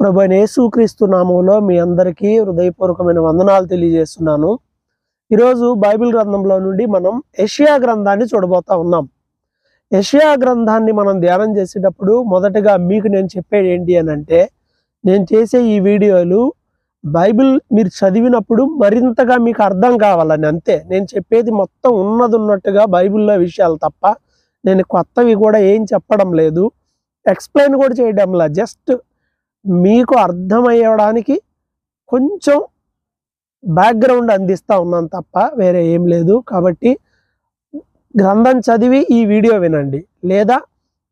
ప్రభువైన యేసుక్రీస్తు నామములో మీ అందరికీ హృదయపూర్వకమైన వందనాలు తెలియజేస్తున్నాను. ఈరోజు బైబిల్ గ్రంథంలో నుండి మనం యెషయా గ్రంథాన్ని చూడబోతా ఉన్నాం. యెషయా గ్రంథాన్ని మనం ధ్యానం చేసేటప్పుడు మొదటగా మీకు నేను చెప్పేది ఏంటి అనంటే, నేను చేసే ఈ వీడియోలు బైబిల్ మీరు చదివినప్పుడు మరింతగా మీకు అర్థం కావాలని, అంతే. నేను చెప్పేది మొత్తం ఉన్నట్టుగా బైబిల్లో విషయాలు తప్ప నేను కొత్తవి కూడా ఏం చెప్పడం లేదు, ఎక్స్ప్లెయిన్ కూడా చేయడం లేదు. జస్ట్ మీకు అర్థమయ్యడానికి కొంచెం బ్యాక్గ్రౌండ్ అందిస్తూ ఉన్నాను తప్ప వేరే ఏం లేదు. కాబట్టి గ్రంథం చదివి ఈ వీడియో వినండి, లేదా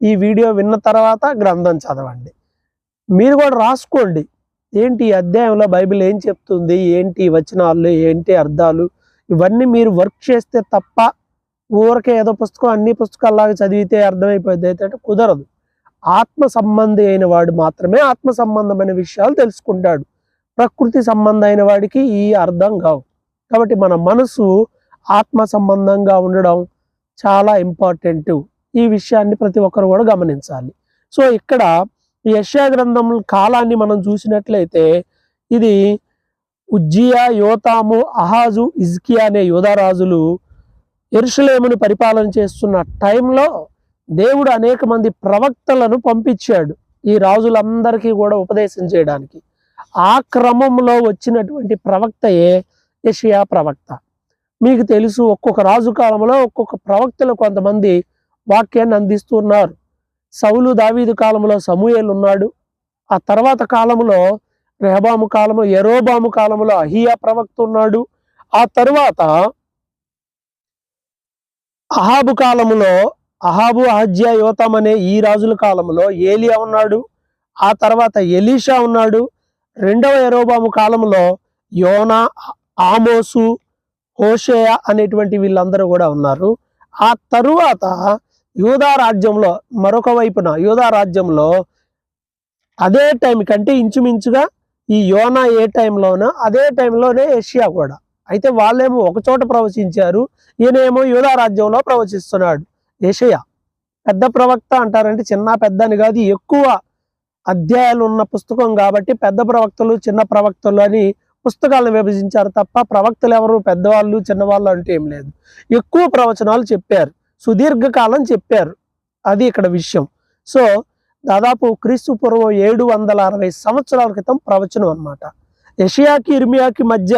ఈ వీడియో విన్న తర్వాత గ్రంథం చదవండి. మీరు కూడా రాసుకోండి, ఏంటి ఈ అధ్యాయంలో బైబిల్ ఏం చెప్తుంది, ఏంటి వచనాలు, ఏంటి అర్థాలు, ఇవన్నీ మీరు వర్క్ చేస్తే తప్ప ఊరికే ఏదో పుస్తకం అన్ని పుస్తకాల్లాగా చదివితే అర్థమైపోద్ది అయితే కుదరదు. ఆత్మ సంబంధి అయిన వాడు మాత్రమే ఆత్మ సంబంధమైన విషయాలు తెలుసుకుంటాడు. ప్రకృతి సంబంధం అయిన వాడికి ఈ అర్థం కావు. కాబట్టి మన మనసు ఆత్మ సంబంధంగా ఉండడం చాలా ఇంపార్టెంట్. ఈ విషయాన్ని ప్రతి ఒక్కరు కూడా గమనించాలి. సో ఇక్కడ ఈ యెషయా గ్రంథం కాలాన్ని మనం చూసినట్లయితే, ఇది ఉజ్జియా, యోతాము, అహాజు, హిజ్కియా అనే యూదారాజులు యెరూషలేమును పరిపాలన చేస్తున్న టైంలో దేవుడు అనేక మంది ప్రవక్తలను పంపించాడు ఈ రాజులందరికీ కూడా ఉపదేశం చేయడానికి. ఆ క్రమంలో వచ్చినటువంటి ప్రవక్తయే యెషయా ప్రవక్త. మీకు తెలుసు, ఒక్కొక్క రాజు కాలంలో ఒక్కొక్క ప్రవక్తలు కొంతమంది వాక్యాన్ని అందిస్తున్నారు. సౌలు దావీదు కాలంలో సమూయేలు ఉన్నాడు. ఆ తర్వాత కాలంలో రెహబాము కాలంలో, యెరోబాము కాలంలో అహియా ప్రవక్త ఉన్నాడు. ఆ తర్వాత అహాబు కాలంలో అహాబు, అహజ్యా, యోతాం అనే ఈ రాజుల కాలంలో ఏలియా ఉన్నాడు. ఆ తర్వాత ఎలీషా ఉన్నాడు. రెండవ యెరోబాము కాలంలో యోనా, ఆమోసు, హోషేయ అనేటువంటి వీళ్ళందరూ కూడా ఉన్నారు. ఆ తరువాత యూదా రాజ్యంలో మరొక వైపున యూదా రాజ్యంలో అదే టైం కంటే ఇంచుమించుగా ఈ యోనా ఏ టైంలోనో అదే టైంలోనే యెషయా కూడా. అయితే వాళ్ళేమో ఒక చోట ప్రవచించారు, ఈయనేమో యూదా రాజ్యంలో ప్రవచిస్తున్నాడు. యెషయా పెద్ద ప్రవక్త అంటారంటే చిన్న పెద్ద అని కాదు, ఎక్కువ అధ్యాయాలు ఉన్న పుస్తకం కాబట్టి పెద్ద ప్రవక్తలు, చిన్న ప్రవక్తలు అని పుస్తకాలను విభజించారు తప్ప ప్రవక్తలు ఎవరు పెద్దవాళ్ళు చిన్నవాళ్ళు అంటే ఏం లేదు. ఎక్కువ ప్రవచనాలు చెప్పారు, సుదీర్ఘకాలం చెప్పారు, అది ఇక్కడ విషయం. సో దాదాపు క్రీస్తు పూర్వం 760 సంవత్సరాల క్రితం ప్రవచనం అన్నమాట. యెషయాకి ఇర్మియాకి మధ్య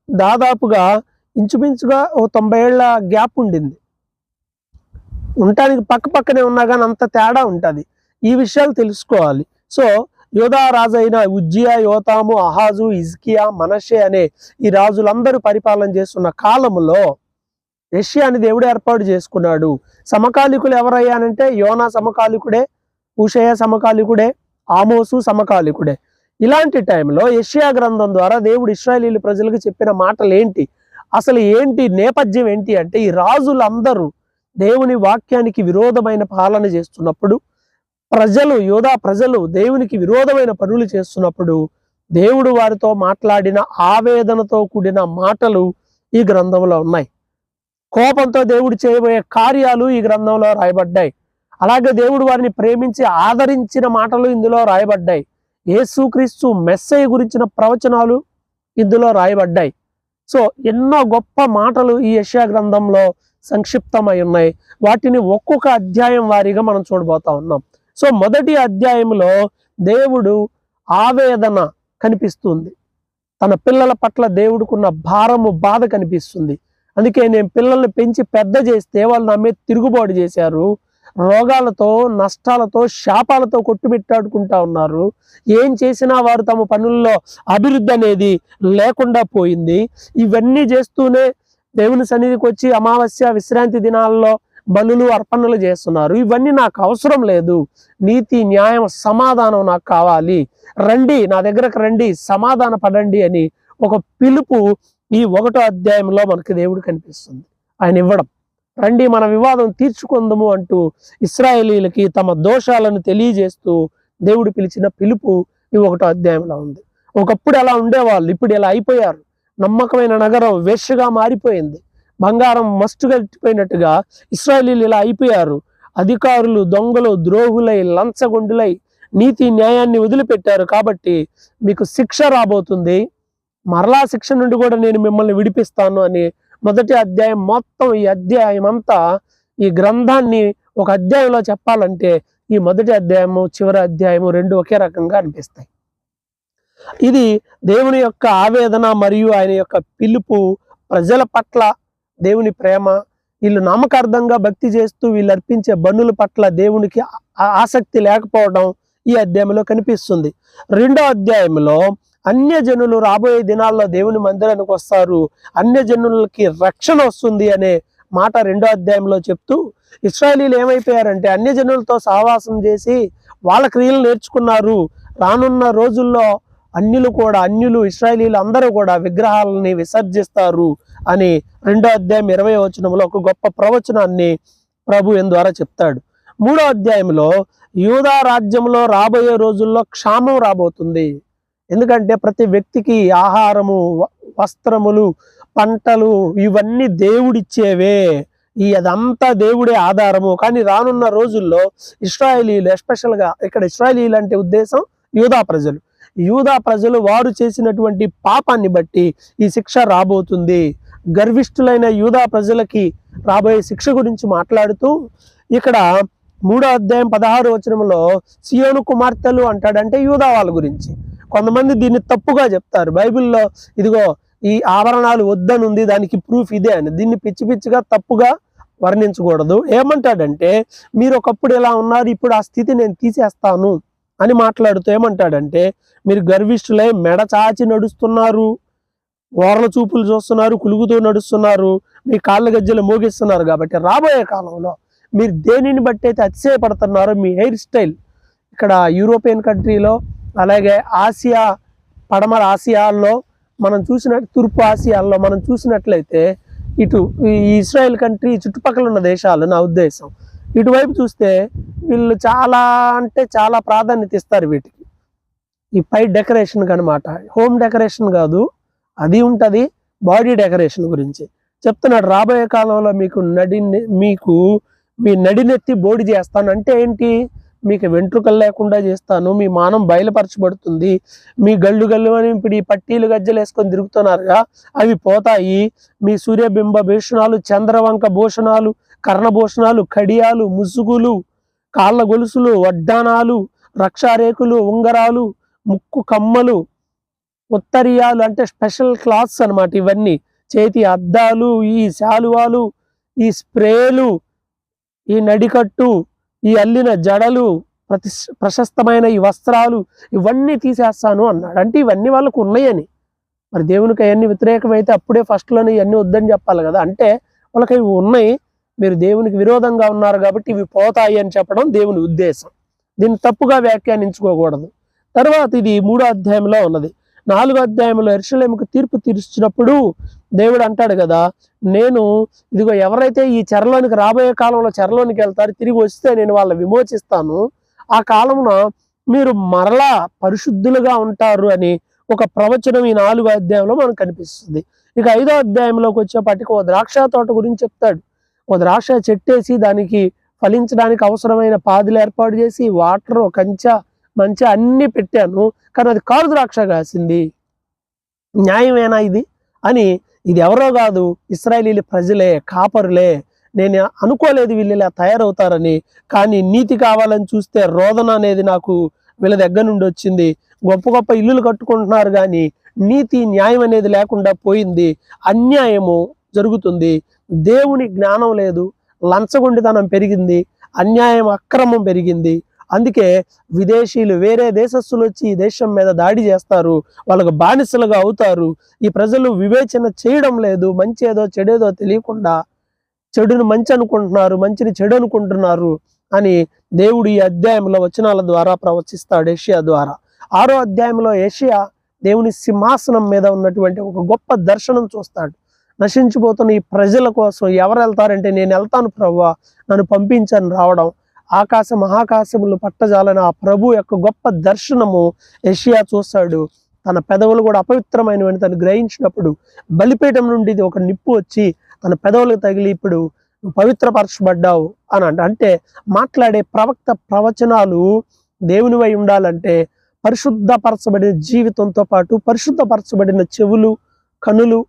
దాదాపుగా ఇంచుమించుగా 90 ఏళ్ల గ్యాప్ ఉండింది. ఉండటానికి పక్కనే ఉన్నా కానీ అంత తేడా ఉంటుంది. ఈ విషయాలు తెలుసుకోవాలి. సో యూదా రాజు అయిన ఉజ్జియా, యోతాము, అహాజు, హిజ్కియా, మనషే అనే ఈ రాజులందరూ పరిపాలన చేస్తున్న కాలంలో యెషయాని దేవుడు ఏర్పాటు చేసుకున్నాడు. సమకాలికులు ఎవరయ్యానంటే యోనా సమకాలికుడే, హోషేయ సమకాలికుడే, ఆమోసు సమకాలికుడే. ఇలాంటి టైంలో యెషయా గ్రంథం ద్వారా దేవుడు ఇశ్రాయేలీయుల ప్రజలకు చెప్పిన మాటలు ఏంటి, అసలు ఏంటి నేపథ్యం ఏంటి అంటే, ఈ రాజులందరూ దేవుని వాక్యానికి విరోధమైన పాలన చేస్తున్నప్పుడు, యూదా ప్రజలు దేవునికి విరోధమైన పనులు చేస్తున్నప్పుడు దేవుడు వారితో మాట్లాడిన ఆవేదనతో కూడిన మాటలు ఈ గ్రంథంలో ఉన్నాయి. కోపంతో దేవుడు చేయబోయే కార్యాలు ఈ గ్రంథంలో రాయబడ్డాయి. అలాగే దేవుడు వారిని ప్రేమించి ఆదరించిన మాటలు ఇందులో రాయబడ్డాయి. యేసుక్రీస్తు మెస్సయ్య గురించిన ప్రవచనాలు ఇందులో రాయబడ్డాయి. సో ఎన్నో గొప్ప మాటలు ఈ యెషయా గ్రంథంలో సంక్షిప్తమై ఉన్నాయి. వాటిని ఒక్కొక్క అధ్యాయం వారీగా మనం చూడబోతా ఉన్నాం. సో మొదటి అధ్యాయంలో దేవుడు ఆవేదన కనిపిస్తుంది. తన పిల్లల పట్ల దేవుడుకున్న భారము, బాధ కనిపిస్తుంది. అందుకే నేను పిల్లల్ని పెంచి పెద్ద చేస్తే వాళ్ళు నా మీద తిరుగుబాటు చేశారు, రోగాలతో, నష్టాలతో, శాపాలతో కొట్టుమిట్టాడుకుంటా ఉన్నారు. ఏం చేసినా వారు తమ పనుల్లో అభివృద్ధి అనేది లేకుండా పోయింది. ఇవన్నీ చేస్తూనే దేవుని సన్నిధికి వచ్చి అమావాస్య, విశ్రాంతి దినాల్లో బలులు, అర్పణలు చేస్తున్నారు. ఇవన్నీ నాకు అవసరం లేదు. నీతి, న్యాయం, సమాధానం నాకు కావాలి. రండి, నా దగ్గరకు రండి, సమాధాన పడండి అని ఒక పిలుపు ఈ 1వ అధ్యాయంలో మనకి దేవుడు కనిపిస్తుంది. ఆయన ఇవ్వడం, రండి మన వివాదం తీర్చుకుందాము అంటూ ఇశ్రాయేలీయులకి తమ దోషాలను తెలియజేస్తూ దేవుడు పిలిచిన పిలుపు ఈ 1వ అధ్యాయంలో ఉంది. ఒకప్పుడు ఎలా ఉండేవాళ్ళు, ఇప్పుడు ఎలా అయిపోయారు. నమ్మకమైన నగరం వేశ్యగా మారిపోయింది. బంగారం మస్టు కట్టిపోయినట్టుగా ఇశ్రాయేలీయులు ఇలా అయిపోయారు. అధికారులు దొంగలు, ద్రోహులై, లంచగొండులై, నీతి న్యాయాన్ని వదిలిపెట్టారు కాబట్టి మీకు శిక్ష రాబోతుంది, మరలా శిక్ష నుండి కూడా నేను మిమ్మల్ని విడిపిస్తాను అని మొదటి అధ్యాయం మొత్తం, ఈ అధ్యాయం అంతా, ఈ గ్రంథాన్ని ఒక అధ్యాయంలో చెప్పాలంటే ఈ మొదటి అధ్యాయము చివరి అధ్యాయము రెండు ఒకే రకంగా అనిపిస్తాయి. ఇది దేవుని యొక్క ఆవేదన మరియు ఆయన యొక్క పిలుపు, ప్రజల పట్ల దేవుని ప్రేమ, వీళ్ళు నామకార్థంగా భక్తి చేస్తూ వీళ్ళు అర్పించే బనుల పట్ల దేవునికి ఆసక్తి లేకపోవడం ఈ అధ్యాయంలో కనిపిస్తుంది. రెండో అధ్యాయంలో అన్యజనులు రాబోయే దినాల్లో దేవుని మందిరానికి వస్తారు, అన్యజనులకి రక్షణ వస్తుంది అనే మాట రెండో అధ్యాయంలో చెప్తూ, ఇశ్రాయేలీలు ఏమైపోయారంటే అన్యజనులతో సహవాసం చేసి వాళ్ళ క్రియలు నేర్చుకున్నారు. రానున్న రోజుల్లో అన్యులు ఇశ్రాయేలీలు అందరూ కూడా విగ్రహాలని విసర్జిస్తారు అని రెండో అధ్యాయం 20వ వచనంలో ఒక గొప్ప ప్రవచనాన్ని ప్రభు ద్వారా చెప్తాడు. మూడో అధ్యాయంలో యూదా రాజ్యంలో రాబోయే రోజుల్లో క్షామం రాబోతుంది. ఎందుకంటే ప్రతి వ్యక్తికి ఆహారము, వస్త్రములు, పంటలు ఇవన్నీ దేవుడిచ్చేవే, అదంతా దేవుడే ఆధారము. కానీ రానున్న రోజుల్లో ఇశ్రాయేలీలు, ఎస్పెషల్గా ఇక్కడ ఇశ్రాయేలీలు అంటే ఉద్దేశం యూదా ప్రజలు వారు చేసినటువంటి పాపాన్ని బట్టి ఈ శిక్ష రాబోతుంది. గర్విష్ఠులైన యూదా ప్రజలకి రాబోయే శిక్ష గురించి మాట్లాడుతూ ఇక్కడ 3వ అధ్యాయం 16వ వచనంలో సియోను కుమార్తెలు అంటాడంటే యూదా వాళ్ళ గురించి. కొంతమంది దీన్ని తప్పుగా చెప్తారు. బైబిల్లో ఇదిగో ఈ ఆభరణాలు వద్దనుంది, దానికి ప్రూఫ్ ఇదే అని. దీన్ని పిచ్చి పిచ్చిగా తప్పుగా వర్ణించకూడదు. ఏమంటాడంటే మీరు ఒకప్పుడు ఎలా ఉన్నారు, ఇప్పుడు ఆ స్థితి నేను తీసేస్తాను అని మాట్లాడుతూ ఏమంటాడంటే మీరు గర్విష్ఠులై మెడ చాచి నడుస్తున్నారు, ఓర్ల చూపులు చూస్తున్నారు, కులుగుతూ నడుస్తున్నారు, మీ కాళ్ళ గజ్జలు మోగిస్తున్నారు. కాబట్టి రాబోయే కాలంలో మీరు దేనిని బట్టి అయితే అతిశయపడుతున్నారో, మీ హెయిర్ స్టైల్ ఇక్కడ యూరోపియన్ కంట్రీలో, అలాగే ఆసియా, పడమర ఆసియాల్లో మనం తూర్పు ఆసియాల్లో మనం చూసినట్లయితే ఇటు ఈ ఇజ్రాయెల్ కంట్రీ చుట్టుపక్కల ఉన్న దేశాలు, నా ఉద్దేశం ఇటువైపు చూస్తే వీళ్ళు చాలా అంటే చాలా ప్రాధాన్యత ఇస్తారు వీటికి, ఈ పై డెకరేషన్ అనమాట. హోమ్ డెకరేషన్ కాదు, అది ఉంటుంది, బాడీ డెకరేషన్ గురించి చెప్తున్నాడు. రాబోయే కాలంలో మీ నడినెత్తి బోడి చేస్తాను అంటే ఏంటి, మీకు వెంట్రుకలు లేకుండా చేస్తాను, మీ మానం బయలుపరచబడుతుంది, మీ గళ్ళు అని ఇప్పుడు ఈ పట్టీలు గజ్జలు వేసుకొని తిరుగుతున్నారుగా అవి పోతాయి, మీ సూర్యబింబ భూషణాలు, చంద్రవంక భూషణాలు, కర్ణభూషణాలు, కడియాలు, ముసుగులు, కాళ్ళ గొలుసులు, వడ్డానాలు, రక్షారేకులు, ఉంగరాలు, ముక్కు కమ్మలు, ఉత్తరీయాలు అంటే స్పెషల్ క్లాత్స్ అన్నమాట. ఇవన్నీ చేతి అద్దాలు, ఈ శాలువాలు, ఈ స్ప్రేలు, ఈ నడికట్టు, ఈ అల్లిన జడలు, ప్రశస్తమైన ఈ వస్త్రాలు ఇవన్నీ తీసేస్తాను అన్నాడు. అంటే ఇవన్నీ వాళ్ళకు ఉన్నాయని. మరి దేవునికి అవన్నీ వ్యతిరేకమైతే అప్పుడే ఫస్ట్లోనే ఇవన్నీ వద్దని చెప్పాలి కదా. అంటే వాళ్ళకి ఇవి ఉన్నాయి, మీరు దేవునికి విరోధంగా ఉన్నారు కాబట్టి ఇవి పోతాయి అని చెప్పడం దేవుని ఉద్దేశం. దీన్ని తప్పుగా వ్యాఖ్యానించుకోకూడదు. తర్వాత ఇది 3వ అధ్యాయంలో ఉన్నది. 4వ అధ్యాయంలో యెరూషలేముకు తీర్పు తీర్చినప్పుడు దేవుడు అంటాడు కదా, నేను ఇదిగో ఎవరైతే ఈ చెరలోనికి రాబోయే కాలంలో చెరలోనికి వెళ్తారు, తిరిగి వస్తే నేను వాళ్ళని విమోచిస్తాను, ఆ కాలమున మీరు మరలా పరిశుద్ధులుగా ఉంటారు అని ఒక ప్రవచనం ఈ 4వ అధ్యాయంలో మనకు కనిపిస్తుంది. ఇక 5వ అధ్యాయంలోకి వచ్చేపటికి ఓ ద్రాక్ష తోట గురించి చెప్తాడు. ఓ ద్రాక్ష చెట్టేసి దానికి ఫలించడానికి అవసరమైన పాదులు ఏర్పాటు చేసి వాటర్, కంచె, మంచి అన్ని పెట్టాను, కానీ అది కారు ద్రాక్ష కాసింది. న్యాయమేనా ఇది అని, ఇది ఎవరో కాదు, ఇశ్రాయేలీల ప్రజలే, కాపరులే. నేను అనుకోలేదు వీళ్ళు ఇలా తయారవుతారని, కానీ నీతి కావాలని చూస్తే రోదన అనేది నాకు వీళ్ళ దగ్గర నుండి వచ్చింది. గొప్ప గొప్ప ఇల్లులు కట్టుకుంటున్నారు కానీ నీతి న్యాయం అనేది లేకుండా పోయింది. అన్యాయము జరుగుతుంది, దేవుని జ్ఞానం లేదు, లంచగొండితనం పెరిగింది, అన్యాయం, అక్రమం పెరిగింది. అందుకే విదేశీయులు, వేరే దేశస్తులు వచ్చి ఈ దేశం మీద దాడి చేస్తారు, వాళ్ళకు బానిసలుగా అవుతారు. ఈ ప్రజలు వివేచన చేయడం లేదు, మంచి ఏదో చెడేదో తెలియకుండా చెడును మంచి అనుకుంటున్నారు, మంచిని చెడు అనుకుంటున్నారు అని దేవుడు ఈ అధ్యాయంలో వచనాల ద్వారా ప్రవచిస్తాడు యెషయా ద్వారా. 6వ అధ్యాయంలో యెషయా దేవుని సింహాసనం మీద ఉన్నటువంటి ఒక గొప్ప దర్శనం చూస్తాడు. నశించిపోతున్న ఈ ప్రజల కోసం ఎవరు వెళ్తారంటే, నేను వెళ్తాను ప్రభువా, నన్ను పంపించని రావడం, ఆకాశ మహాకాశములు పట్టజాలని ఆ ప్రభు యొక్క గొప్ప దర్శనము యెషయా చూస్తాడు. తన పెదవులు కూడా అపవిత్రమైనవని తను గ్రహించినప్పుడు బలిపీఠం నుండి ఒక నిప్పు వచ్చి తన పెదవులకు తగిలి ఇప్పుడు పవిత్రపరచబడ్డావు అని అంటే మాట్లాడే ప్రవక్త ప్రవచనాలు దేవునివై ఉండాలంటే పరిశుద్ధపరచబడిన జీవితంతో పాటు పరిశుద్ధపరచబడిన చెవులు, కనులు,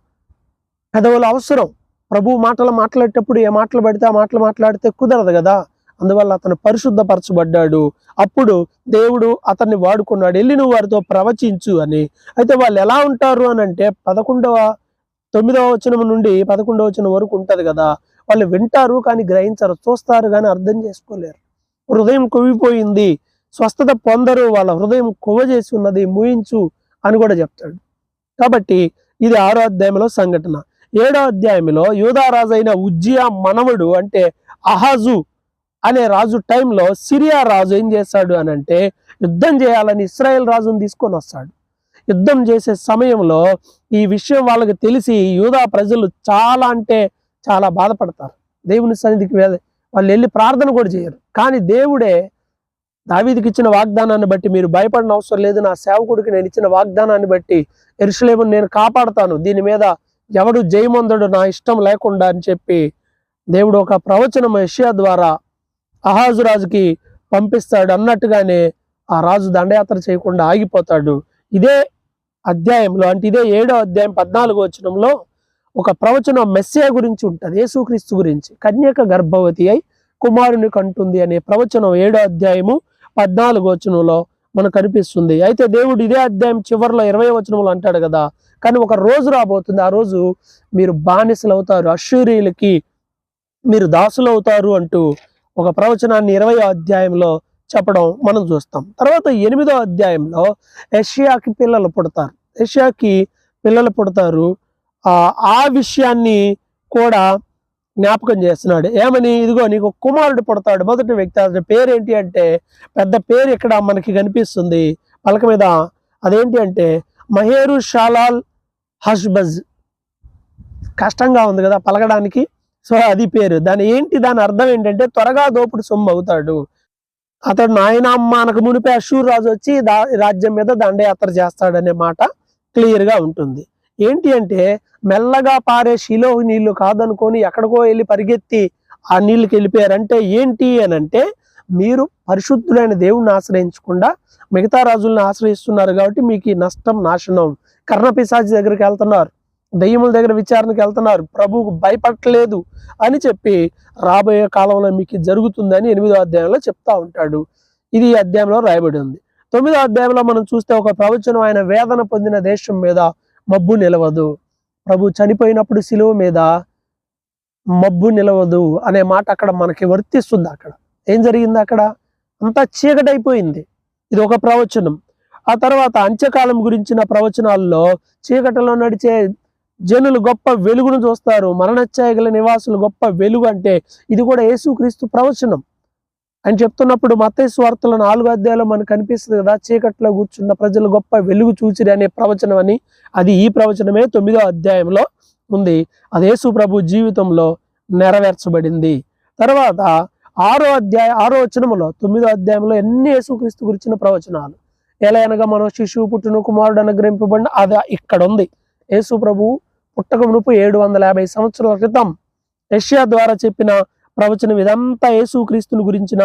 పెదవులు అవసరం. ప్రభు మాటలు మాట్లాడేటప్పుడు ఏ మాటలు పడితే ఆ మాటలు మాట్లాడితే కుదరదు కదా. అందువల్ల అతను పరిశుద్ధపరచబడ్డాడు. అప్పుడు దేవుడు అతన్ని వాడుకున్నాడు, వెళ్ళి నువ్వు వారితో ప్రవచించు అని. అయితే వాళ్ళు ఎలా ఉంటారు అని అంటే 9వ వచనం నుండి 11వ వచనం వరకు ఉంటది కదా. వాళ్ళు వింటారు కానీ గ్రహించరు, చూస్తారు కానీ అర్థం చేసుకోలేరు. హృదయం కొవ్విపోయింది, స్వస్థత పొందరు, వాళ్ళ హృదయం కొవ్వ చేసి ఉన్నది, ముయించు అని కూడా చెప్తాడు. కాబట్టి ఇది 6వ అధ్యాయంలో సంఘటన. 7వ అధ్యాయంలో యూదారాజు అయిన ఉజ్జియా మనవడు అంటే అహాజు అనే రాజు టైంలో సిరియా రాజు ఏం చేశాడు అని అంటే యుద్ధం చేయాలని ఇశ్రాయేల్ రాజును తీసుకొని వస్తాడు. యుద్ధం చేసే సమయంలో ఈ విషయం వాళ్ళకి తెలిసి యూదా ప్రజలు చాలా అంటే చాలా బాధపడతారు. దేవుని సన్నిధికి వాళ్ళు వెళ్ళి ప్రార్థన కూడా చేయరు. కానీ దేవుడే దావీదుకి ఇచ్చిన వాగ్దానాన్ని బట్టి మీరు భయపడిన అవసరం లేదు, నా సేవకుడికి నేను ఇచ్చిన వాగ్దానాన్ని బట్టి యెరూషలేమును నేను కాపాడుతాను, దీని మీద ఎవడు జయమొందడు నా ఇష్టం లేకుండా అని చెప్పి దేవుడు ఒక ప్రవచనం యెషయా ద్వారా అహాజు రాజుకి పంపిస్తాడు. అన్నట్టుగానే ఆ రాజు దండయాత్ర చేయకుండా ఆగిపోతాడు. ఇదే అధ్యాయంలో అంటే ఇదే 7వ అధ్యాయం 14వ వచనంలో ఒక ప్రవచనం మెస్సియా గురించి ఉంటుంది, యేసుక్రీస్తు గురించి. కన్యక గర్భవతి అయి కుమారుని కంటుంది అనే ప్రవచనం 7వ అధ్యాయము 14వ వచనంలో మనకు కనిపిస్తుంది. అయితే దేవుడు ఇదే అధ్యాయం చివరిలో 20వ వచనంలో అంటాడు కదా, కానీ ఒక రోజు రాబోతుంది, ఆ రోజు మీరు బానిసలు అవుతారు, అష్షూరీయులకి మీరు దాసులు అవుతారు అంటూ ఒక ప్రవచనాన్ని 20వ అధ్యాయంలో చెప్పడం మనం చూస్తాం. తర్వాత 8వ అధ్యాయంలో యెషయాకి పిల్లలు పుడతారు. యెషయాకి పిల్లలు పుడతారు. ఆ విషయాన్ని కూడా జ్ఞాపకం చేస్తున్నాడు. ఏమని? ఇదిగో నీకు కుమారుడు పుడతాడు. మొదటి వ్యక్తి. అతని పేరు ఏంటి అంటే పెద్ద పేరు ఇక్కడ మనకి కనిపిస్తుంది పలక మీద. అదేంటి అంటే మహేరు షాలాల్ హష్బజ్. కష్టంగా ఉంది కదా పలకడానికి. సో అది పేరు. దాని అర్థం ఏంటంటే త్వరగా దోపుడు సొమ్ము అవుతాడు. అతడు నాయనమ్మ అనక మునిపే అష్షూరు రాజు వచ్చి రాజ్యం మీద దండయాత్ర చేస్తాడనే మాట క్లియర్ గా ఉంటుంది. ఏంటి అంటే మెల్లగా పారే షిలోహు నీళ్లు కాదనుకొని ఎక్కడికో వెళ్ళి పరిగెత్తి ఆ నీళ్ళకి వెళ్ళిపోయారంటే ఏంటి అని అంటే మీరు పరిశుద్ధులైన దేవుణ్ణి ఆశ్రయించకుండా మిగతా రాజులను ఆశ్రయిస్తున్నారు కాబట్టి మీకు ఈ నష్టం, నాశనం. కర్ణపిశాచి దగ్గరికి వెళ్తున్నారు, దయ్యముల దగ్గర విచారణకు వెళ్తున్నారు, ప్రభువుకు భయపడలేదు అని చెప్పి రాబోయే కాలంలో మీకు జరుగుతుందని 8వ అధ్యాయంలో చెప్తా ఉంటాడు. ఇది ఈ అధ్యాయంలో రాయబడి ఉంది. 9వ అధ్యాయంలో మనం చూస్తే ఒక ప్రవచనం, ఆయన వేదన పొందిన దేశం మీద మబ్బు నిలవదు. ప్రభు చనిపోయినప్పుడు శిలువ మీద మబ్బు నిలవదు అనే మాట అక్కడ మనకి వర్తిస్తుంది. అక్కడ ఏం జరిగింది? అక్కడ అంతా చీకటైపోయింది. ఇది ఒక ప్రవచనం. ఆ తర్వాత అంత్యకాలం గురించిన ప్రవచనాల్లో చీకటిలో నడిచే జనులు గొప్ప వెలుగును చూస్తారు, మరణఛాయ గల నివాసులు గొప్ప వెలుగు. అంటే ఇది కూడా యేసుక్రీస్తు ప్రవచనం అని చెప్తున్నప్పుడు మత్తయి సువార్తల 4వ అధ్యాయంలో మనకు కనిపిస్తుంది కదా, చీకట్లో కూర్చున్న ప్రజలు గొప్ప వెలుగు చూచిరి అనే ప్రవచనం అని. అది ఈ ప్రవచనమే 9వ అధ్యాయంలో ఉంది. అది యేసు ప్రభు జీవితంలో నెరవేర్చబడింది. తర్వాత 6వ వచనంలో 9వ అధ్యాయంలో ఎన్ని యేసుక్రీస్తు గురించిన ప్రవచనాలు. ఎలా అనగా మనం శిశువు పుట్టును, కుమారుడు అనుగ్రహింపబడిన అది ఇక్కడ ఉంది. యేసు ప్రభు పుట్టక మునుపు 750 సంవత్సరాల క్రితం యెషయా ద్వారా చెప్పిన ప్రవచనం. ఇదంతా యేసుక్రీస్తుని గురించిన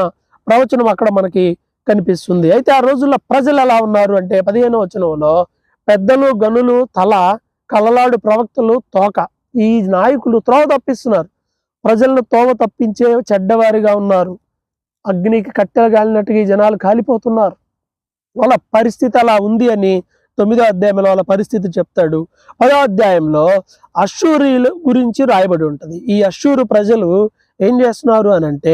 ప్రవచనం అక్కడ మనకి కనిపిస్తుంది. అయితే ఆ రోజుల్లో ప్రజలు ఎలా ఉన్నారు అంటే 15వ వచనంలో పెద్దలు గనులు తల, కలలాడు ప్రవక్తలు తోక. ఈ నాయకులు త్రోవ తప్పిస్తున్నారు, ప్రజలను తోవ తప్పించే చెడ్డవారిగా ఉన్నారు. అగ్నికి కట్టెలు కాలినట్టుగా ఈ జనాలు కాలిపోతున్నారు. వాళ్ళ పరిస్థితి అలా ఉంది అని 9వ అధ్యాయంలో వాళ్ళ పరిస్థితి చెప్తాడు. 10వ అధ్యాయంలో అష్షూరీయుల గురించి రాయబడి ఉంటుంది. ఈ అష్షూరు ప్రజలు ఏం చేస్తున్నారు అని అంటే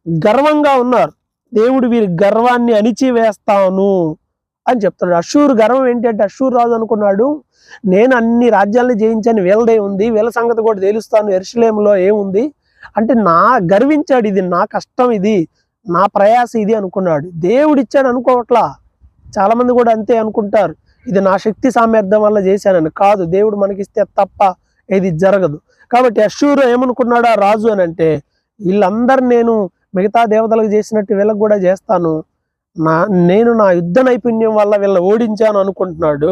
గర్వంగా ఉన్నారు. దేవుడు వీరి గర్వాన్ని అణిచివేస్తాను అని చెప్తున్నాడు. అష్షూరు గర్వం ఏంటి అంటే అష్షూరు రాజు అనుకున్నాడు, నేను అన్ని రాజ్యాలను జయించాను, వీళ్ళదే ఉంది, వీళ్ళ సంగతి కూడా తేలుస్తాను, యెరూషలేములో ఏముంది అంటే గర్వించాడు. ఇది నా కష్టం, ఇది నా ప్రయాస ఇది అనుకున్నాడు. దేవుడిచ్చాడు అనుకోవట్లా. చాలా మంది కూడా అంతే అనుకుంటారు, ఇది నా శక్తి సామర్థ్యం వల్ల చేశానని. కాదు, దేవుడు మనకిస్తే తప్ప ఏది జరగదు. కాబట్టి అష్షూరు ఏమనుకున్నాడు ఆ రాజు అని అంటే వీళ్ళందరూ నేను మిగతా దేవతలకు చేసినట్టు వీళ్ళకి కూడా చేస్తాను, నేను నా యుద్ధ నైపుణ్యం వల్ల వీళ్ళని ఓడించాను అనుకుంటున్నాడు.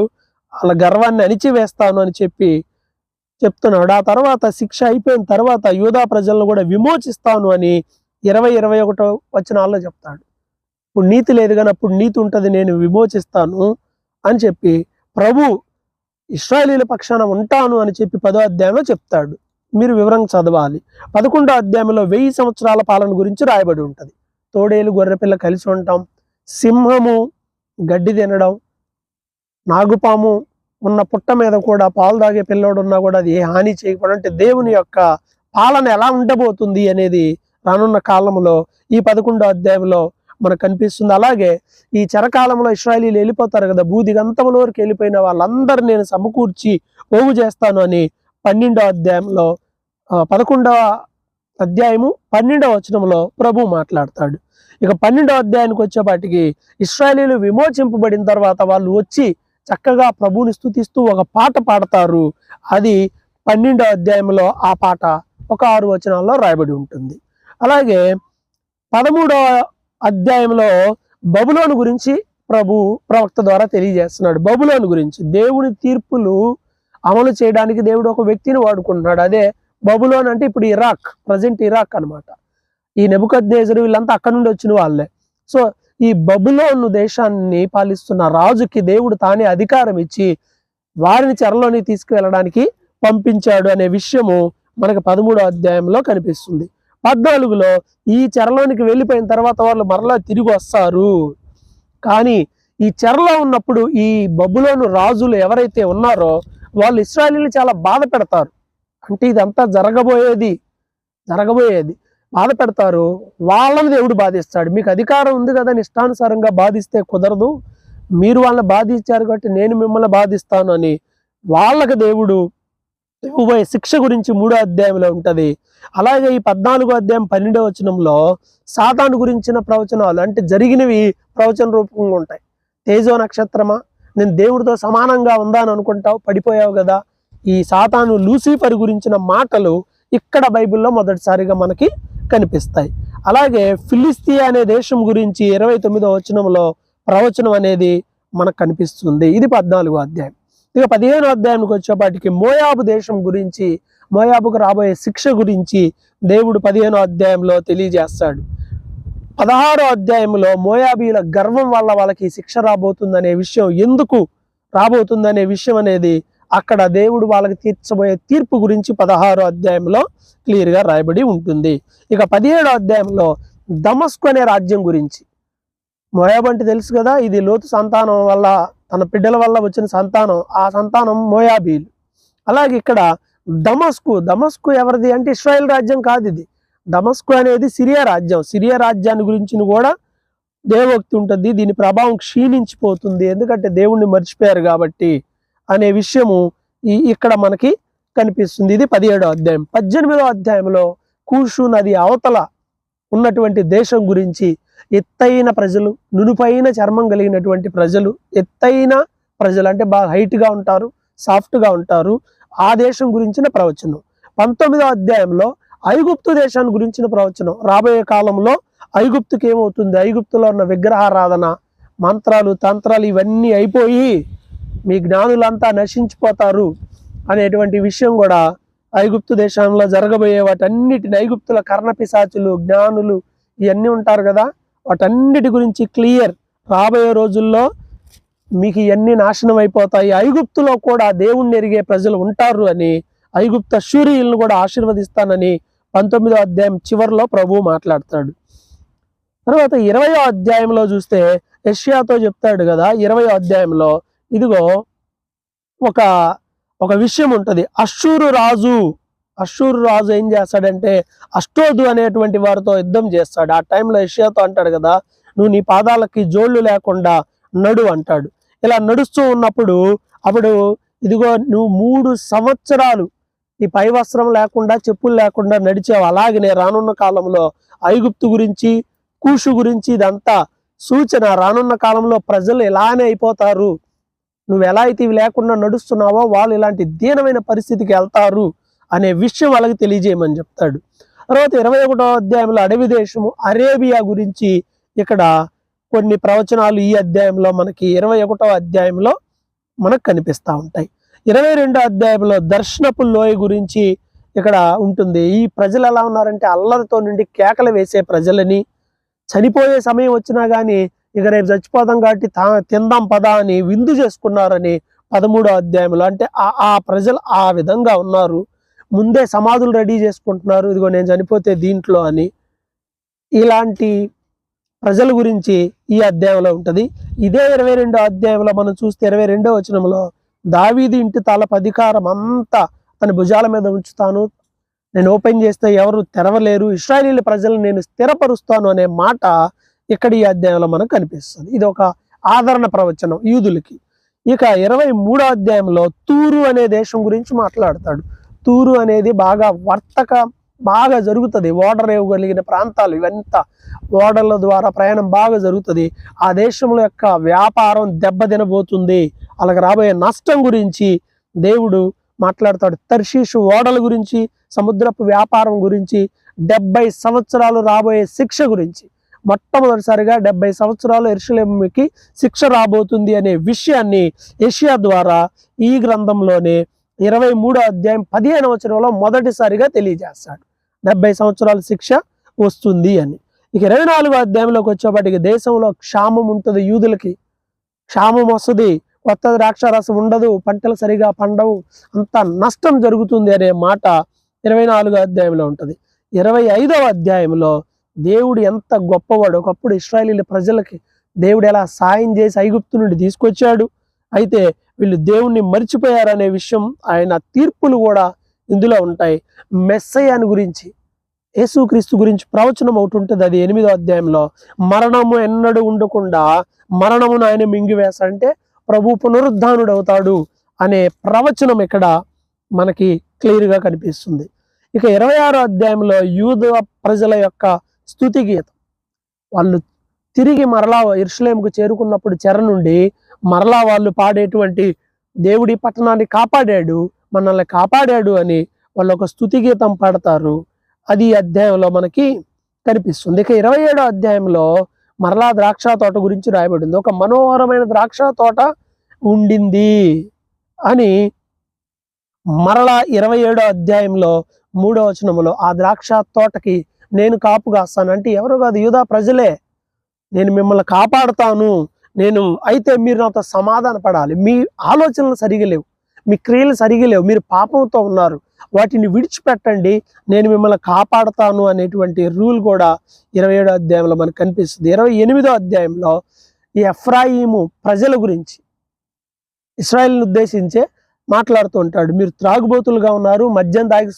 వాళ్ళ గర్వాన్ని అణిచివేస్తాను అని చెప్పి చెప్తున్నాడు. ఆ తర్వాత శిక్ష అయిపోయిన తర్వాత యూదా ప్రజలను కూడా విమోచిస్తాను అని 20-21 వచనాల్లో చెప్తాడు. ఇప్పుడు నీతి లేదు కానీ అప్పుడు నీతి ఉంటుంది, నేను విమోచిస్తాను అని చెప్పి ప్రభు ఇశ్రాయేలీల పక్షాన ఉంటాను అని చెప్పి 10వ అధ్యాయంలో చెప్తాడు. మీరు వివరంగా చదవాలి. 11వ అధ్యాయంలో 1000 సంవత్సరాల పాలన గురించి రాయబడి ఉంటుంది. తోడేలు గొర్రెపిల్ల కలిసి ఉండటం, సింహము గడ్డి తినడం, నాగుపాము ఉన్న పుట్ట మీద కూడా పాలు తాగే పిల్లోడు ఉన్నా కూడా అది ఏ హాని చేయకపోవడం, అంటే దేవుని యొక్క పాలన ఎలా ఉండబోతుంది అనేది రానున్న కాలంలో ఈ 11వ అధ్యాయంలో మనకు కనిపిస్తుంది. అలాగే ఈ చెరకాలంలో ఇశ్రాయేలీలు వెళ్ళిపోతారు కదా, బూదిగంతముల వరకు వెళ్ళిపోయిన వాళ్ళందరూ నేను సమకూర్చి పోగు చేస్తాను అని 12వ అధ్యాయంలో 11వ అధ్యాయము 12వ వచనంలో ప్రభు మాట్లాడతాడు. ఇక 12వ అధ్యాయానికి వచ్చేపాటికి ఇశ్రాయేలీలు విమోచింపబడిన తర్వాత వాళ్ళు వచ్చి చక్కగా ప్రభువుని స్తుతిస్తూ ఒక పాట పాడతారు. అది 12వ అధ్యాయంలో ఆ పాట ఒక 6 వచనాల్లో రాయబడి ఉంటుంది. అలాగే 13వ అధ్యాయంలో బబులోను గురించి ప్రభు ప్రవక్త ద్వారా తెలియజేస్తున్నాడు. బబులోను గురించి దేవుని తీర్పులు అమలు చేయడానికి దేవుడు ఒక వ్యక్తిని వాడుకుంటున్నాడు. అదే బబులోన్ అంటే ఇప్పుడు ఇరాక్, ప్రజెంట్ ఇరాక్ అన్నమాట. ఈ నెబుకద్నెజరు వీళ్ళంతా అక్కడ నుండి వచ్చిన వాళ్ళే. సో ఈ బబులోను దేశాన్ని పాలిస్తున్న రాజుకి దేవుడు తానే అధికారం ఇచ్చి వారిని చెరలోని తీసుకువెళ్ళడానికి పంపించాడు అనే విషయము మనకు 13వ అధ్యాయంలో కనిపిస్తుంది. 14లో ఈ చెరలోనికి వెళ్ళిపోయిన తర్వాత వాళ్ళు మరలా తిరిగి వస్తారు. కానీ ఈ చెరలో ఉన్నప్పుడు ఈ బబులోను రాజులు ఎవరైతే ఉన్నారో వాళ్ళు ఇశ్రాయేలీయులు చాలా బాధ పెడతారు. అంటే ఇదంతా జరగబోయేది బాధ పెడతారు. వాళ్ళని దేవుడు బాధిస్తాడు. మీకు అధికారం ఉంది కదా, ఇష్టానుసారంగా బాధిస్తే కుదరదు, మీరు వాళ్ళని బాధించారు కాబట్టి నేను మిమ్మల్ని బాధిస్తాను అని వాళ్ళకి దేవుడు ఇవ్వబోయే శిక్ష గురించి 3వ అధ్యాయంలో ఉంటది. అలాగే ఈ 14వ అధ్యాయం 12వ వచనంలో సాతాను గురించిన ప్రవచనాలు, అంటే జరిగినవి ప్రవచన రూపంగా ఉంటాయి. తేజో నక్షత్రమా, నేను దేవుడితో సమానంగా ఉందాని అనుకుంటావు, పడిపోయావు కదా. ఈ సాతాను లూసిఫర్ గురించిన మాటలు ఇక్కడ బైబిల్లో మొదటిసారిగా మనకి కనిపిస్తాయి. అలాగే ఫిలిస్తీయా అనే దేశం గురించి 29వ వచనంలో ప్రవచనం అనేది మనకు కనిపిస్తుంది. ఇది 14వ అధ్యాయం. ఇక 15వ అధ్యాయానికి వచ్చేపాటికి మోయాబు దేశం గురించి, మోయాబుకు రాబోయే శిక్ష గురించి దేవుడు 15వ అధ్యాయంలో తెలియజేస్తాడు. 16వ అధ్యాయంలో మోయాబీల గర్వం వల్ల వాళ్ళకి శిక్ష రాబోతుందనే విషయం, ఎందుకు రాబోతుందనే విషయం అనేది అక్కడ దేవుడు వాళ్ళకి తీర్చబోయే తీర్పు గురించి 16వ అధ్యాయంలో క్లియర్గా రాయబడి ఉంటుంది. ఇక 17వ అధ్యాయంలో దమస్కు అనే రాజ్యం గురించి, మోయాబు అంటే తెలుసు కదా, ఇది లోతు సంతానం వల్ల, తన బిడ్డల వల్ల వచ్చిన సంతానం, ఆ సంతానం మోయాబీలు. అలాగే ఇక్కడ దమస్కు ఎవరిది అంటే ఇశ్రాయేల్ రాజ్యం కాదు ఇది. దమస్కు అనేది సిరియా రాజ్యం. సిరియా రాజ్యాన్ని గురించి కూడా దేవోక్తి ఉంటుంది. దీని ప్రభావం క్షీణించిపోతుంది, ఎందుకంటే దేవుణ్ణి మర్చిపోయారు కాబట్టి అనే విషయము ఇక్కడ మనకి కనిపిస్తుంది. ఇది 17వ అధ్యాయం. 18వ అధ్యాయంలో కూషు నది అవతల ఉన్నటువంటి దేశం గురించి, ఎత్తైన ప్రజలు, నునుపైన చర్మం కలిగినటువంటి ప్రజలు, ఎత్తైన ప్రజలు అంటే బాగా హైట్గా ఉంటారు, సాఫ్ట్గా ఉంటారు, ఆ దేశం గురించిన ప్రవచనం. 19వ అధ్యాయంలో ఐగుప్తు దేశాన్ని గురించిన ప్రవచనం. రాబోయే కాలంలో ఐగుప్తుకి ఏమవుతుంది, ఐగుప్తులో ఉన్న విగ్రహారాధన, మంత్రాలు, తంత్రాలు ఇవన్నీ అయిపోయి మీ జ్ఞానులంతా నశించిపోతారు అనేటువంటి విషయం కూడా ఐగుప్తు దేశంలో జరగబోయే వాటన్నిటిని, ఐగుప్తుల కర్ణపిశాచులు, జ్ఞానులు ఇవన్నీ ఉంటారు కదా, వాటన్నిటి గురించి క్లియర్. రాబోయే రోజుల్లో మీకు ఇవన్నీ నాశనం అయిపోతాయి, ఐగుప్తులో కూడా దేవుణ్ణి ఎరిగే ప్రజలు ఉంటారు అని, ఐగుప్త శూరియులను కూడా ఆశీర్వదిస్తానని 19వ అధ్యాయం చివరిలో ప్రభువు మాట్లాడతాడు. తర్వాత 20వ అధ్యాయంలో చూస్తే యెషయాతో చెప్తాడు కదా, 20వ అధ్యాయంలో ఇదిగో ఒక విషయం ఉంటుంది. అష్షూరు రాజు ఏం చేస్తాడంటే అష్టోదు అనేటువంటి వారితో యుద్ధం చేస్తాడు. ఆ టైంలో యెషయాతో అంటాడు కదా, నువ్వు నీ పాదాలకి జోళ్ళు లేకుండా నడు అంటాడు. ఇలా నడుస్తూ ఉన్నప్పుడు అప్పుడు ఇదిగో నువ్వు 3 సంవత్సరాలు ఈ పై వస్త్రం లేకుండా, చెప్పులు లేకుండా నడిచావు. అలాగనే రానున్న కాలంలో ఐగుప్తు గురించి, కూషు గురించి ఇదంతా సూచన. రానున్న కాలంలో ప్రజలు ఎలానే అయిపోతారు, నువ్వు ఎలా అయితే ఇవి లేకుండా నడుస్తున్నావో వాళ్ళు ఇలాంటి దీనమైన పరిస్థితికి వెళ్తారు అనే విషయం వాళ్ళకి తెలియజేయమని చెప్తాడు. తర్వాత 21వ అధ్యాయంలో అడవి దేశము అరేబియా గురించి ఇక్కడ కొన్ని ప్రవచనాలు ఈ అధ్యాయంలో మనకి 21వ అధ్యాయంలో మనకు కనిపిస్తూ ఉంటాయి. 22వ అధ్యాయంలో దర్శనపు లోయ గురించి ఇక్కడ ఉంటుంది. ఈ ప్రజలు ఎలా ఉన్నారంటే అల్లరితో నుండి కేకలు వేసే ప్రజలని, చనిపోయే సమయం వచ్చినా కానీ ఇక రేపు చచ్చిపోదాం కాబట్టి తిందాం పదా అని విందు చేసుకున్నారని 13వ అధ్యాయంలో. అంటే ఆ ప్రజలు ఆ విధంగా ఉన్నారు. ముందే సమాధులు రెడీ చేసుకుంటున్నారు, ఇదిగో నేను చనిపోతే దీంట్లో అని. ఇలాంటి ప్రజల గురించి ఈ అధ్యాయంలో ఉంటుంది. ఇదే 22వ అధ్యాయంలో మనం చూస్తే 22వ వచనంలో దావీదు ఇంటి తలపు అధికారం అంతా తన భుజాల మీద ఉంచుతాను, నేను ఓపెన్ చేస్తే ఎవరు తెరవలేరు, ఇశ్రాయేలీయుల ప్రజలను నేను స్థిరపరుస్తాను అనే మాట ఇక్కడ ఈ అధ్యాయంలో మనకు కనిపిస్తుంది. ఇది ఒక ఆదరణ ప్రవచనం యూదులకి. ఇక 23వ అధ్యాయంలో తూరు అనే దేశం గురించి మాట్లాడతాడు. తూరు అనేది బాగా జరుగుతుంది, ఓడర్ ఇవ్వగలిగిన ప్రాంతాలు ఇవంతా, ఓడల ద్వారా ప్రయాణం బాగా జరుగుతుంది. ఆ దేశంలో యొక్క వ్యాపారం దెబ్బతినబోతుంది, అలాగే రాబోయే నష్టం గురించి దేవుడు మాట్లాడతాడు. తర్షీషు ఓడల గురించి, సముద్రపు వ్యాపారం గురించి, 70 సంవత్సరాలు రాబోయే శిక్ష గురించి, మొట్టమొదటిసారిగా 70 సంవత్సరాలు యెరూషలేముకి శిక్ష రాబోతుంది అనే విషయాన్ని యెషయా ద్వారా ఈ గ్రంథంలోనే 23వ అధ్యాయం 15వ వచనంలో మొదటిసారిగా తెలియజేస్తాడు. 70 సంవత్సరాల శిక్ష వస్తుంది అని. ఇక 24వ అధ్యాయంలోకి వచ్చేప్పటికి దేశంలో క్షామం ఉంటుంది, యూదులకి క్షామం వస్తుంది, కొత్త ద్రాక్షారసం ఉండదు, పంటలు సరిగా పండవు, అంత నష్టం జరుగుతుంది అనే మాట 24వ అధ్యాయంలో ఉంటుంది. 25వ అధ్యాయంలో దేవుడు ఎంత గొప్పవాడు, ఒకప్పుడు ఇశ్రాయేలీయుల ప్రజలకి దేవుడు ఎలా సాయం చేసి ఐగుప్తు నుండి తీసుకొచ్చాడు, అయితే వీళ్ళు దేవుణ్ణి మర్చిపోయారనే విషయం, ఆయన తీర్పులు కూడా ఇందులో ఉంటాయి. మెస్సయ్యను గురించి, యేసుక్రీస్తు గురించి ప్రవచనం ఒకటి ఉంటుంది, అది 8వ అధ్యాయంలో. మరణము ఎన్నడూ ఉండకుండా మరణమును ఆయన మింగివేశాడంటే ప్రభు పునరుద్ధానుడు అవుతాడు అనే ప్రవచనం ఇక్కడ మనకి క్లియర్గా కనిపిస్తుంది. ఇక 26వ అధ్యాయంలో యూద ప్రజల యొక్క స్తుతి గీతం, వాళ్ళు తిరిగి మరలా యెరూషలేముకు చేరుకున్నప్పుడు చెర నుండి మరలా వాళ్ళు పాడేటువంటి దేవుడి పట్టణాన్ని కాపాడాడు, మనల్ని కాపాడాడు అని వాళ్ళు ఒక స్తుతి గీతం పాడతారు. అది ఈ అధ్యాయంలో మనకి కనిపిస్తుంది. ఇక 27వ అధ్యాయంలో మరలా ద్రాక్ష తోట గురించి రాయబడింది. ఒక మనోహరమైన ద్రాక్ష తోట ఉండింది అని మరలా 27వ అధ్యాయంలో 3వ వచనంలో ఆ ద్రాక్ష తోటకి నేను కాపు కాస్తాను అంటే ఎవరు కాదు, యూదా ప్రజలే, నేను మిమ్మల్ని కాపాడుతాను, అయితే మీరు నాతో సమాధాన పడాలి, మీ ఆలోచనలు సరిగా లేవు, మీ క్రియలు సరిగా లేవు, మీరు పాపంతో ఉన్నారు, వాటిని విడిచిపెట్టండి, నేను మిమ్మల్ని కాపాడుతాను అనేటువంటి రూల్ కూడా 27వ అధ్యాయంలో మనకు కనిపిస్తుంది. 28వ అధ్యాయంలో ఈ ఎఫ్రాయిము ప్రజల గురించి ఇశ్రాయేలును ఉద్దేశించే మాట్లాడుతూ ఉంటాడు. మీరు త్రాగుబోతులుగా ఉన్నారు, మద్యం తాగి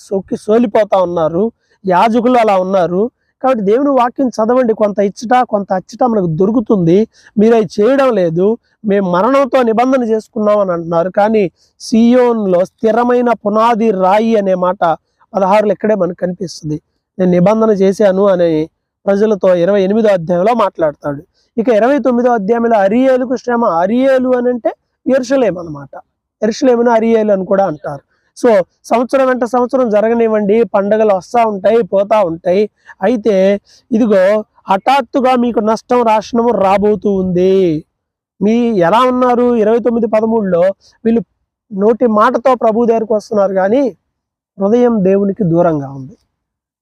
సోలిపోతా ఉన్నారు, యాజకులు అలా ఉన్నారు, కాబట్టి దేవుని వాక్యం చదవండి, కొంత ఇచ్చట కొంత అచ్చట మనకు దొరుకుతుంది, మీరు అవి చేయడం లేదు, మేము మరణంతో నిబంధన చేసుకున్నాం అని అంటున్నారు, కానీ సియోన్లో స్థిరమైన పునాది రాయి అనే మాట 16లో ఇక్కడే మనకు కనిపిస్తుంది. నేను నిబంధన చేశాను అనే ప్రజలతో 28వ అధ్యాయంలో మాట్లాడతాడు. ఇక 29వ అధ్యాయంలో అరియేలుకు శ్రమ, అరియేలు అని అంటే యెరూషలేము అనమాట, యెరూషలేమును అరియేలు అని కూడా అంటారు. సో సంవత్సరం వెంట సంవత్సరం జరగనివ్వండి, పండుగలు వస్తూ ఉంటాయి పోతా ఉంటాయి, అయితే ఇదిగో హఠాత్తుగా మీకు నష్టం రాష్ట్రము రాబోతూ ఉంది. మీ ఎలా ఉన్నారు 29:13లో వీళ్ళు నోటి మాటతో ప్రభు దగ్గరికి వస్తున్నారు కానీ హృదయం దేవునికి దూరంగా ఉంది.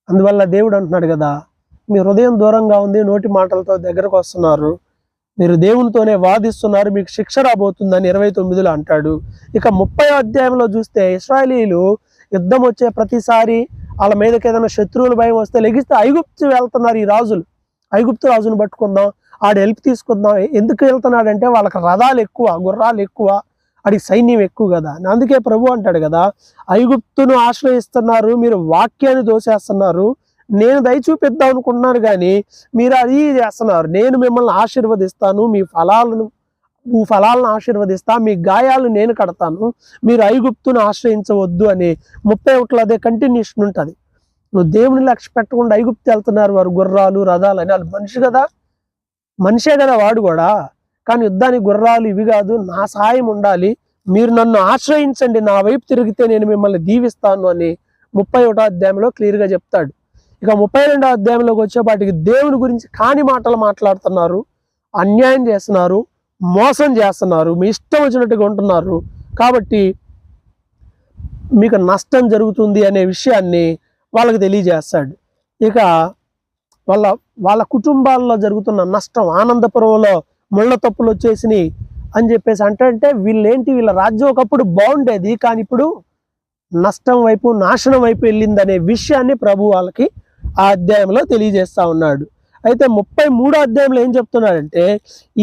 అందువల్ల దేవుడు అంటున్నాడు కదా, మీ హృదయం దూరంగా ఉంది, నోటి మాటలతో దగ్గరకు వస్తున్నారు, మీరు దేవునితోనే వాదిస్తున్నారు, మీకు శిక్ష రాబోతుందని 29లో అంటాడు. ఇక 30వ అధ్యాయంలో చూస్తే ఇశ్రాయేలీయులు యుద్ధం వచ్చే ప్రతిసారి వాళ్ళ మీదకి ఏదైనా శత్రువుల భయం వస్తే లెగిస్తే ఐగుప్తు వెళ్తున్నారు ఈ రాజులు, ఐగుప్తు రాజును పట్టుకుందాం, ఆడ హెల్ప్ తీసుకుందాం. ఎందుకు వెళ్తున్నాడంటే వాళ్ళకి రథాలు ఎక్కువ, గుర్రాలు ఎక్కువ, ఆడికి సైన్యం ఎక్కువ కదా. అందుకే ప్రభు అంటాడు కదా, ఐగుప్తును ఆశ్రయిస్తున్నారు, మీరు వాక్యాన్ని దోసేస్తున్నారు, నేను దయ చూపిద్దాం అనుకుంటున్నాను కానీ మీరు అది చేస్తున్నారు, నేను మిమ్మల్ని ఆశీర్వదిస్తాను, మీ ఫలాలను ఆశీర్వదిస్తా, మీ గాయాలు నేను కడతాను, మీరు ఐగుప్తును ఆశ్రయించవద్దు అని 31లో అదే కంటిన్యూషన్ ఉంటుంది. నువ్వు దేవుని లక్ష్య పెట్టకుండా ఐగుప్తు వెళ్తున్నారు వారు, గుర్రాలు రథాలు అని, వాళ్ళు మనిషే కదా వాడు కూడా, కానీ యుద్ధానికి గుర్రాలు ఇవి కాదు, నా సహాయం ఉండాలి, మీరు నన్ను ఆశ్రయించండి, నా వైపు తిరిగితే నేను మిమ్మల్ని దీవిస్తాను అని 31వ అధ్యాయంలో క్లియర్గా చెప్తాడు. ఇక 32వ అధ్యాయంలోకి వచ్చేపాటికి దేవుని గురించి కాని మాటలు మాట్లాడుతున్నారు, అన్యాయం చేస్తున్నారు, మోసం చేస్తున్నారు, మీ ఇష్టం వచ్చినట్టుగా ఉంటున్నారు, కాబట్టి మీకు నష్టం జరుగుతుంది అనే విషయాన్ని వాళ్ళకి తెలియజేస్తాడు. ఇక వాళ్ళ వాళ్ళ కుటుంబాల్లో జరుగుతున్న నష్టం, ఆనందపురంలో ముళ్ళ తప్పులు వచ్చేసినాయి అని చెప్పేసి అంటే వీళ్ళ రాజ్యం ఒకప్పుడు బాగుండేది, కానీ ఇప్పుడు నష్టం వైపు, నాశనం వైపు వెళ్ళిందనే విషయాన్ని ప్రభు వాళ్ళకి ఆ అధ్యాయంలో తెలియజేస్తా ఉన్నాడు. అయితే 33వ అధ్యాయంలో ఏం చెప్తున్నాడంటే,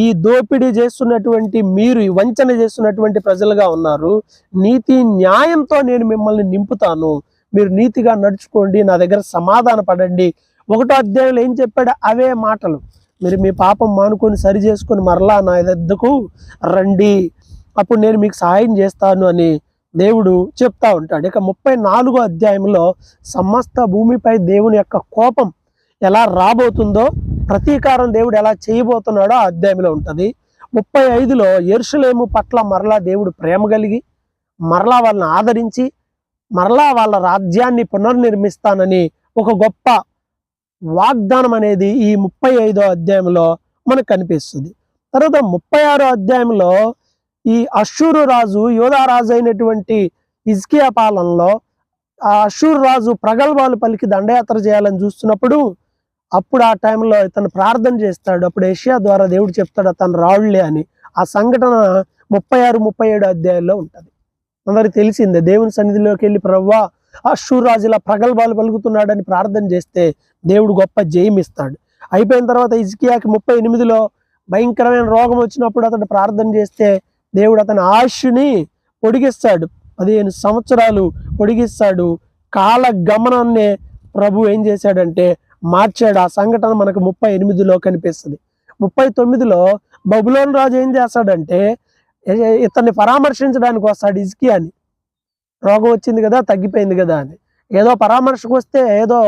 ఈ దోపిడీ చేస్తున్నటువంటి మీరు, ఈ వంచన చేస్తున్నటువంటి ప్రజలుగా ఉన్నారు, నీతి న్యాయంతో నేను మిమ్మల్ని నింపుతాను, మీరు నీతిగా నడుచుకోండి, నా దగ్గర సమాధాన పడండి. 1వ అధ్యాయంలో ఏం చెప్పాడు? అవే మాటలు. మీరు మీ పాపం మానుకొని సరి చేసుకొని మరలా నా వద్దకు రండి, అప్పుడు నేను మీకు సహాయం చేస్తాను అని దేవుడు చెప్తా ఉంటాడు. ఇక 34వ అధ్యాయంలో సమస్త భూమిపై దేవుని యొక్క కోపం ఎలా రాబోతుందో, ప్రతీకారం దేవుడు ఎలా చేయబోతున్నాడో ఆ అధ్యాయంలో ఉంటుంది. 35లో యెరూషలేము పట్ల మరలా దేవుడు ప్రేమ కలిగి మరలా వాళ్ళని ఆదరించి మరలా వాళ్ళ రాజ్యాన్ని పునర్నిర్మిస్తానని ఒక గొప్ప వాగ్దానం అనేది ఈ 35వ అధ్యాయంలో మనకు కనిపిస్తుంది. తర్వాత 36వ అధ్యాయంలో ఈ అష్షూరు రాజు, యోధా రాజు అయినటువంటి హిజ్కియా పాలనలో ఆ అష్షూరు రాజు ప్రగల్భాలు పలికి దండయాత్ర చేయాలని చూస్తున్నప్పుడు, అప్పుడు ఆ టైంలో ఇతను ప్రార్థన చేస్తాడు. అప్పుడు యెషయా ద్వారా దేవుడు చెప్తాడు అతను రాళ్లే అని. ఆ సంఘటన 36, 37 అధ్యాయాల్లో ఉంటుంది. అందరికి తెలిసిందే. దేవుని సన్నిధిలోకి వెళ్ళి ప్రభువా అష్షూరు రాజు ఇలా ప్రగల్భాలు పలుకుతున్నాడని ప్రార్థన చేస్తే దేవుడు గొప్ప జయం ఇస్తాడు. అయిపోయిన తర్వాత హిజ్కియాకి 38లో భయంకరమైన రోగం వచ్చినప్పుడు అతడు ప్రార్థన చేస్తే దేవుడు అతని ఆయుష్ని పొడిగిస్తాడు, 15 సంవత్సరాలు పొడిగిస్తాడు. కాల గమనాన్నే ప్రభు ఏం చేశాడంటే మార్చాడు. ఆ సంఘటన మనకు 38లో కనిపిస్తుంది. 39లో బబులోను రాజు ఏం చేస్తాడంటే ఇతన్ని పరామర్శించడానికి వస్తాడు హిజ్కియాని. రోగం వచ్చింది కదా, తగ్గిపోయింది కదా అని. ఏదో పరామర్శకు వస్తే ఏదో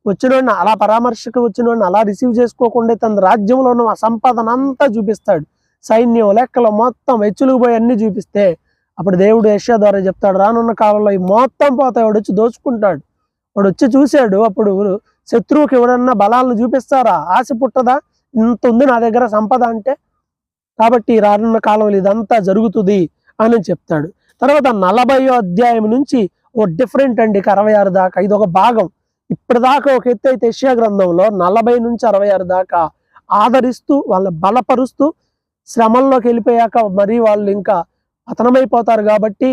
వచ్చినోడిని అలా పరామర్శకు వచ్చినోడిని అలా రిసీవ్ చేసుకోకుండా తన రాజ్యంలో ఉన్న సంపాదన అంతా చూపిస్తాడు. సైన్యం, లెక్కలు మొత్తం హెచ్చులుగుపోయి అన్ని చూపిస్తే అప్పుడు దేవుడు యెషయా ద్వారా చెప్తాడు, రానున్న కాలంలో ఈ మొత్తం పోతాయి, వాడు వచ్చి దోచుకుంటాడు. వాడు వచ్చి చూశాడు, అప్పుడు శత్రువుకి ఎవడన్నా బలాలను చూపిస్తారా? ఆశ పుట్టదా? ఇంత ఉంది నా దగ్గర సంపద అంటే. కాబట్టి రానున్న కాలంలో ఇదంతా జరుగుతుంది అని చెప్తాడు. తర్వాత 40వ అధ్యాయం నుంచి ఓ డిఫరెంట్ అండి, 66 దాకా ఇది ఒక భాగం. ఇప్పటిదాకా ఒక ఎత్తు అయితే యెషయా గ్రంథంలో 40 నుంచి 66 దాకా ఆదరిస్తూ వాళ్ళని బలపరుస్తూ, శ్రమల్లోకి వెళ్ళిపోయాక మరి వాళ్ళు ఇంకా పతనమైపోతారు కాబట్టి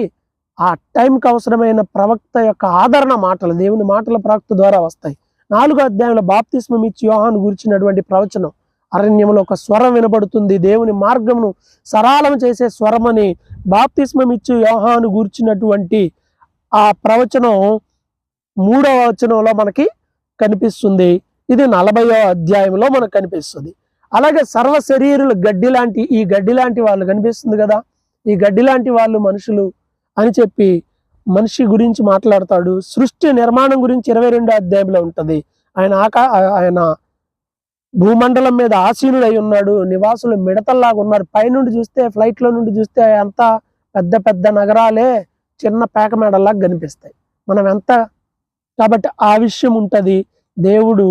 ఆ టైంకి అవసరమైన ప్రవక్త యొక్క ఆదరణ మాటలు, దేవుని మాటల ప్రవక్త ద్వారా వస్తాయి. 4వ అధ్యాయంలో బాప్తిస్మం ఇచ్చి యోహాను గురించినటువంటి ప్రవచనం, అరణ్యంలో ఒక స్వరం వినబడుతుంది, దేవుని మార్గమును సరళం చేసే స్వరం అని బాప్తిస్మం ఇచ్చి యోహాను గూర్చినటువంటి ఆ ప్రవచనం 3వ వచనంలో మనకి కనిపిస్తుంది. ఇది 40వ అధ్యాయంలో మనకు కనిపిస్తుంది. అలాగే సర్వ శరీరులు గడ్డి లాంటి, ఈ గడ్డి లాంటి వాళ్ళు కనిపిస్తుంది కదా, ఈ గడ్డి లాంటి వాళ్ళు మనుషులు అని చెప్పి మనిషి గురించి మాట్లాడతాడు. సృష్టి నిర్మాణం గురించి 22వ అధ్యాయంలో ఉంటుంది. ఆయన భూమండలం మీద ఆసీనుడై ఉన్నాడు, నివాసులు మిడతల్లాగా ఉన్నారు. పైనుండి చూస్తే, ఫ్లైట్లో నుండి చూస్తే అంత పెద్ద పెద్ద నగరాలే చిన్న పేకమేడల్లాగా కనిపిస్తాయి. మనం ఎంత కాబట్టి ఆ విషయం ఉంటుంది. దేవుడు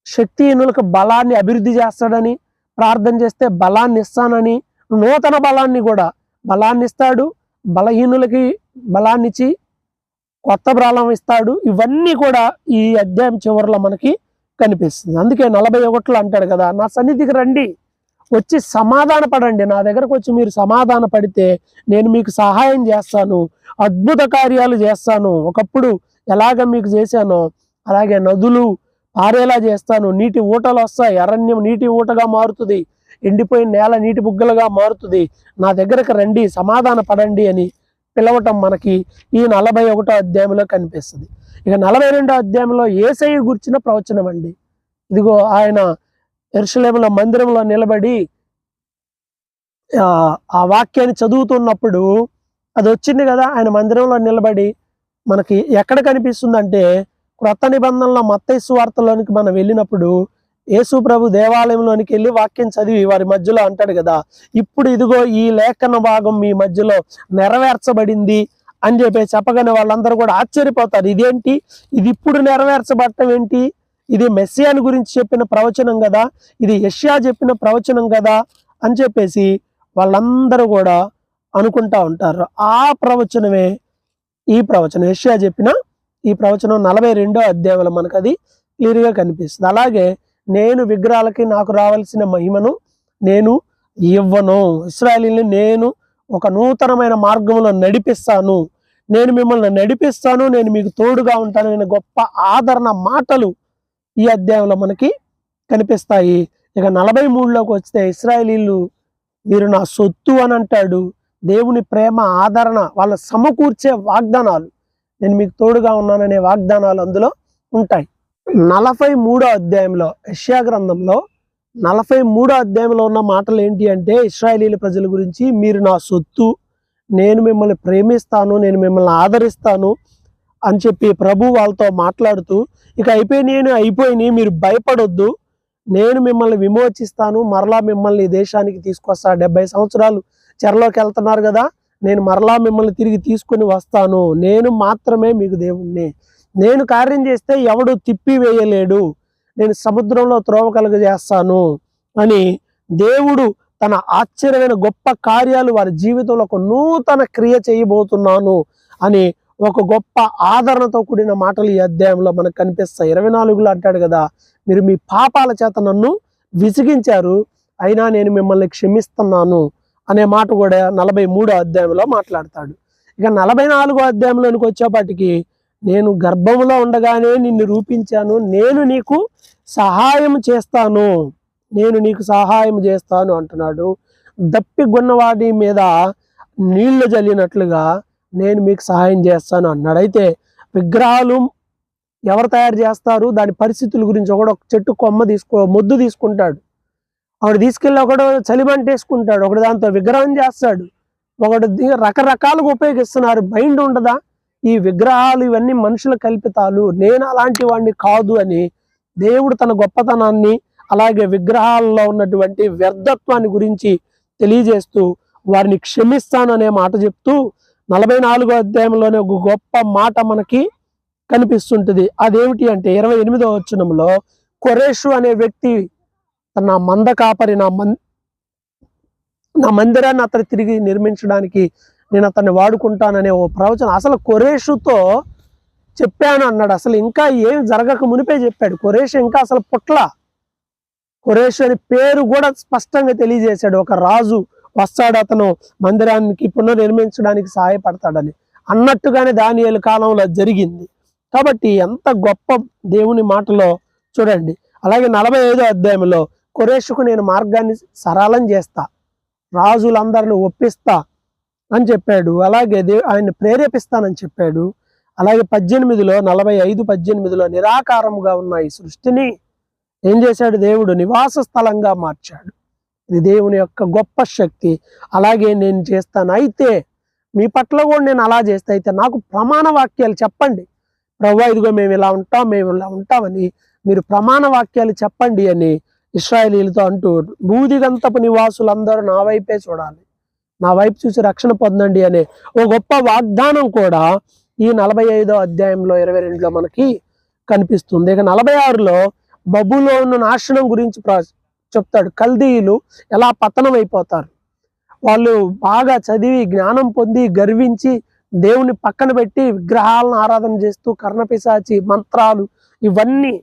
శక్తిహీనులకు బలాన్ని అభివృద్ధి చేస్తాడని, ప్రార్థన చేస్తే బలాన్ని ఇస్తానని, నూతన బలాన్ని కూడా బలాన్ని ఇస్తాడు, బలహీనులకి బలాన్నిచ్చి కొత్త బలం ఇస్తాడు. ఇవన్నీ కూడా ఈ అధ్యాయం చివరిలో మనకి కనిపిస్తుంది. అందుకే 41లో అంటాడు కదా, నా సన్నిధికి రండి, వచ్చి సమాధాన పడండి, నా దగ్గరకు వచ్చి మీరు సమాధాన పడితే నేను మీకు సహాయం చేస్తాను, అద్భుత కార్యాలు చేస్తాను, ఒకప్పుడు ఎలాగ మీకు చేశానో అలాగే నదులు పారేలా చేస్తాను, నీటి ఊటలు వస్తాయి, అరణ్యం నీటి ఊటగా మారుతుంది, ఎండిపోయిన నేల నీటి బుగ్గలుగా మారుతుంది, నా దగ్గరకు రండి, సమాధాన పడండి అని పిలవటం మనకి ఈ 41వ అధ్యాయంలో కనిపిస్తుంది. ఇక 42వ అధ్యాయంలో యేసయ్య గురించిన ప్రవచనం అండి. ఇదిగో ఆయన యెరూషలేములో మందిరంలో నిలబడి ఆ వాక్యాన్ని చదువుతున్నప్పుడు అది వచ్చింది కదా, ఆయన మందిరంలో నిలబడి మనకి ఎక్కడ కనిపిస్తుందంటే, క్రొత్త నిబంధనలో మత్తయి సువార్తలోనికి మనం వెళ్ళినప్పుడు యేసు ప్రభు దేవాలయంలోనికి వెళ్ళి వాక్యం చదివి వారి మధ్యలో అంటాడు కదా, ఇప్పుడు ఇదిగో ఈ లేఖన భాగం మీ మధ్యలో నెరవేర్చబడింది అని చెప్పి చెప్పగానే వాళ్ళందరూ కూడా ఆశ్చర్యపోతారు. ఇదేంటి, ఇది ఇప్పుడు నెరవేర్చబడటం ఏంటి, ఇది మెస్సియాని గురించి చెప్పిన ప్రవచనం కదా, ఇది యెషయా చెప్పిన ప్రవచనం కదా అని చెప్పేసి వాళ్ళందరూ కూడా అనుకుంటా ఉంటారు. ఆ ప్రవచనమే ఈ ప్రవచనం, యెషయా చెప్పిన ఈ ప్రవచనం 42వ అధ్యాయంలో మనకు అది క్లియర్గా కనిపిస్తుంది. అలాగే నేను విగ్రహాలకి నాకు రావాల్సిన మహిమను నేను ఇవ్వను, ఇశ్రాయేలీయుల్ని నేను ఒక నూతనమైన మార్గంలో నడిపిస్తాను, నేను మిమ్మల్ని నడిపిస్తాను, నేను మీకు తోడుగా ఉంటాను అనే గొప్ప ఆదరణ మాటలు ఈ అధ్యాయంలో మనకి కనిపిస్తాయి. ఇక 43లోకి వస్తే ఇశ్రాయేలీయులు మీరు నా సొత్తు అని అంటాడు. దేవుని ప్రేమ, ఆదరణ, వాళ్ళ సమకూర్చే వాగ్దానాలు, నేను మీకు తోడుగా ఉన్నాననే వాగ్దానాలు అందులో ఉంటాయి. 43వ అధ్యాయంలో, యెషయా గ్రంథంలో 43వ అధ్యాయంలో ఉన్న మాటలు ఏంటి అంటే, ఇశ్రాయేలీయుల ప్రజల గురించి మీరు నా సొత్తు, నేను మిమ్మల్ని ప్రేమిస్తాను, నేను మిమ్మల్ని ఆదరిస్తాను అని చెప్పి ప్రభు వాళ్ళతో మాట్లాడుతూ, ఇక అయిపోయినాయి మీరు భయపడొద్దు, నేను మిమ్మల్ని విమోచిస్తాను, మరలా మిమ్మల్ని ఈ దేశానికి తీసుకొస్తా, 70 సంవత్సరాలు చెరలోకి వెళ్తున్నారు కదా, నేను మరలా మిమ్మల్ని తిరిగి తీసుకుని వస్తాను, నేను మాత్రమే మీకు దేవుణ్ణి, నేను కార్యం చేస్తే ఎవడు తిప్పి వేయలేడు, నేను సముద్రంలో త్రోవ కలుగజేస్తాను అని దేవుడు తన ఆశ్చర్యమైన గొప్ప కార్యాలు వారి జీవితంలో ఒక నూతన క్రియ చేయబోతున్నాను అని ఒక గొప్ప ఆదరణతో కూడిన మాటలు ఈ అధ్యాయంలో మనకు కనిపిస్తాయి. 24లో అంటాడు కదా, మీరు మీ పాపాల చేత నన్ను విసిగించారు, అయినా నేను మిమ్మల్ని క్షమిస్తున్నాను అనే మాట కూడా 43వ అధ్యాయంలో మాట్లాడతాడు. ఇక 44వ అధ్యాయంలోనికి వచ్చేపాటికి, నేను గర్భంలో ఉండగానే నిన్ను రూపించాను, నేను నీకు సహాయం చేస్తాను, నేను నీకు సహాయం చేస్తాను అంటున్నాడు. దప్పిగొన్నవాడి మీద నీళ్లు జల్లినట్లుగా నేను మీకు సహాయం చేస్తాను అన్నాడు. అయితే విగ్రహాలు ఎవరు తయారు చేస్తారు, దాని పరిస్థితుల గురించి ఒకడు ఒక చెట్టు కొమ్మ మొద్దు తీసుకుంటాడు, ఒకడు తీసుకెళ్ళి ఒకడు చలిమంటేసుకుంటాడు, ఒకడు దాంతో విగ్రహం చేస్తాడు, ఒకడు రకరకాలుగా ఉపయోగిస్తున్నారు. మైండ్ ఉండదా? ఈ విగ్రహాలు ఇవన్నీ మనుషుల కల్పితాలు, నేను అలాంటి వాడిని కాదు అని దేవుడు తన గొప్పతనాన్ని, అలాగే విగ్రహాల్లో ఉన్నటువంటి వ్యర్థత్వాన్ని గురించి తెలియజేస్తూ వారిని క్షమిస్తాను అనే మాట చెప్తూ 44వ అధ్యాయంలోనే ఒక గొప్ప మాట మనకి కనిపిస్తుంటుంది. అదేమిటి అంటే 28వ వచనంలో, కొరేషు అనే వ్యక్తి నా మంద కాపరి, నా మందిరాన్ని అతను తిరిగి నిర్మించడానికి నేను అతన్ని వాడుకుంటాననే ఓ ప్రవచనం అసలు కొరేషుతో చెప్పాను అన్నాడు. అసలు ఇంకా ఏం జరగక మునిపే చెప్పాడు. కొరేషు ఇంకా అసలు పుట్ల, కొరేషు అని పేరు కూడా స్పష్టంగా తెలియజేశాడు. ఒక రాజు వస్తాడు, అతను మందిరానికి పునర్నిర్మించడానికి సహాయపడతాడని అన్నట్టుగానే దానియేలు కాలంలో జరిగింది. కాబట్టి ఎంత గొప్ప దేవుని మాటలో చూడండి. అలాగే 45వ అధ్యాయంలో, కొరేషుకు నేను మార్గాన్ని సరళం చేస్తా, రాజులందరిని ఒప్పిస్తా అని చెప్పాడు. అలాగే ఆయన్ని ప్రేరేపిస్తానని చెప్పాడు. అలాగే 45:18లో నిరాకారముగా ఉన్న ఈ సృష్టిని ఏం చేశాడు, దేవుడు నివాస స్థలంగా మార్చాడు. ఇది దేవుని యొక్క గొప్ప శక్తి. అలాగే నేను చేస్తాను, అయితే మీ పట్ల కూడా నేను అలా చేస్తా, అయితే నాకు ప్రమాణ వాక్యాలు చెప్పండి, ప్రభువా ఇదిగో మేము ఇలా ఉంటాం, మేము ఇలా ఉంటామని మీరు ప్రమాణ వాక్యాలు చెప్పండి అని ఇశ్రాయేలీయులతో అంటూ, భూదిగంతపు నివాసులందరూ నా వైపే చూడాలి, నా వైపు చూసి రక్షణ పొందండి అనే ఓ గొప్ప వాగ్దానం కూడా ఈ 45వ అధ్యాయంలో 22లో మనకి కనిపిస్తుంది. ఇక 46లో బబులోను నాశనం గురించి చెప్తాడు. కల్దీయులు ఎలా పతనం అయిపోతారు, వాళ్ళు బాగా చదివి జ్ఞానం పొంది గర్వించి దేవుని పక్కన పెట్టి విగ్రహాలను ఆరాధన చేస్తూ కర్ణపిశాచి మంత్రాలు ఇవన్నీ,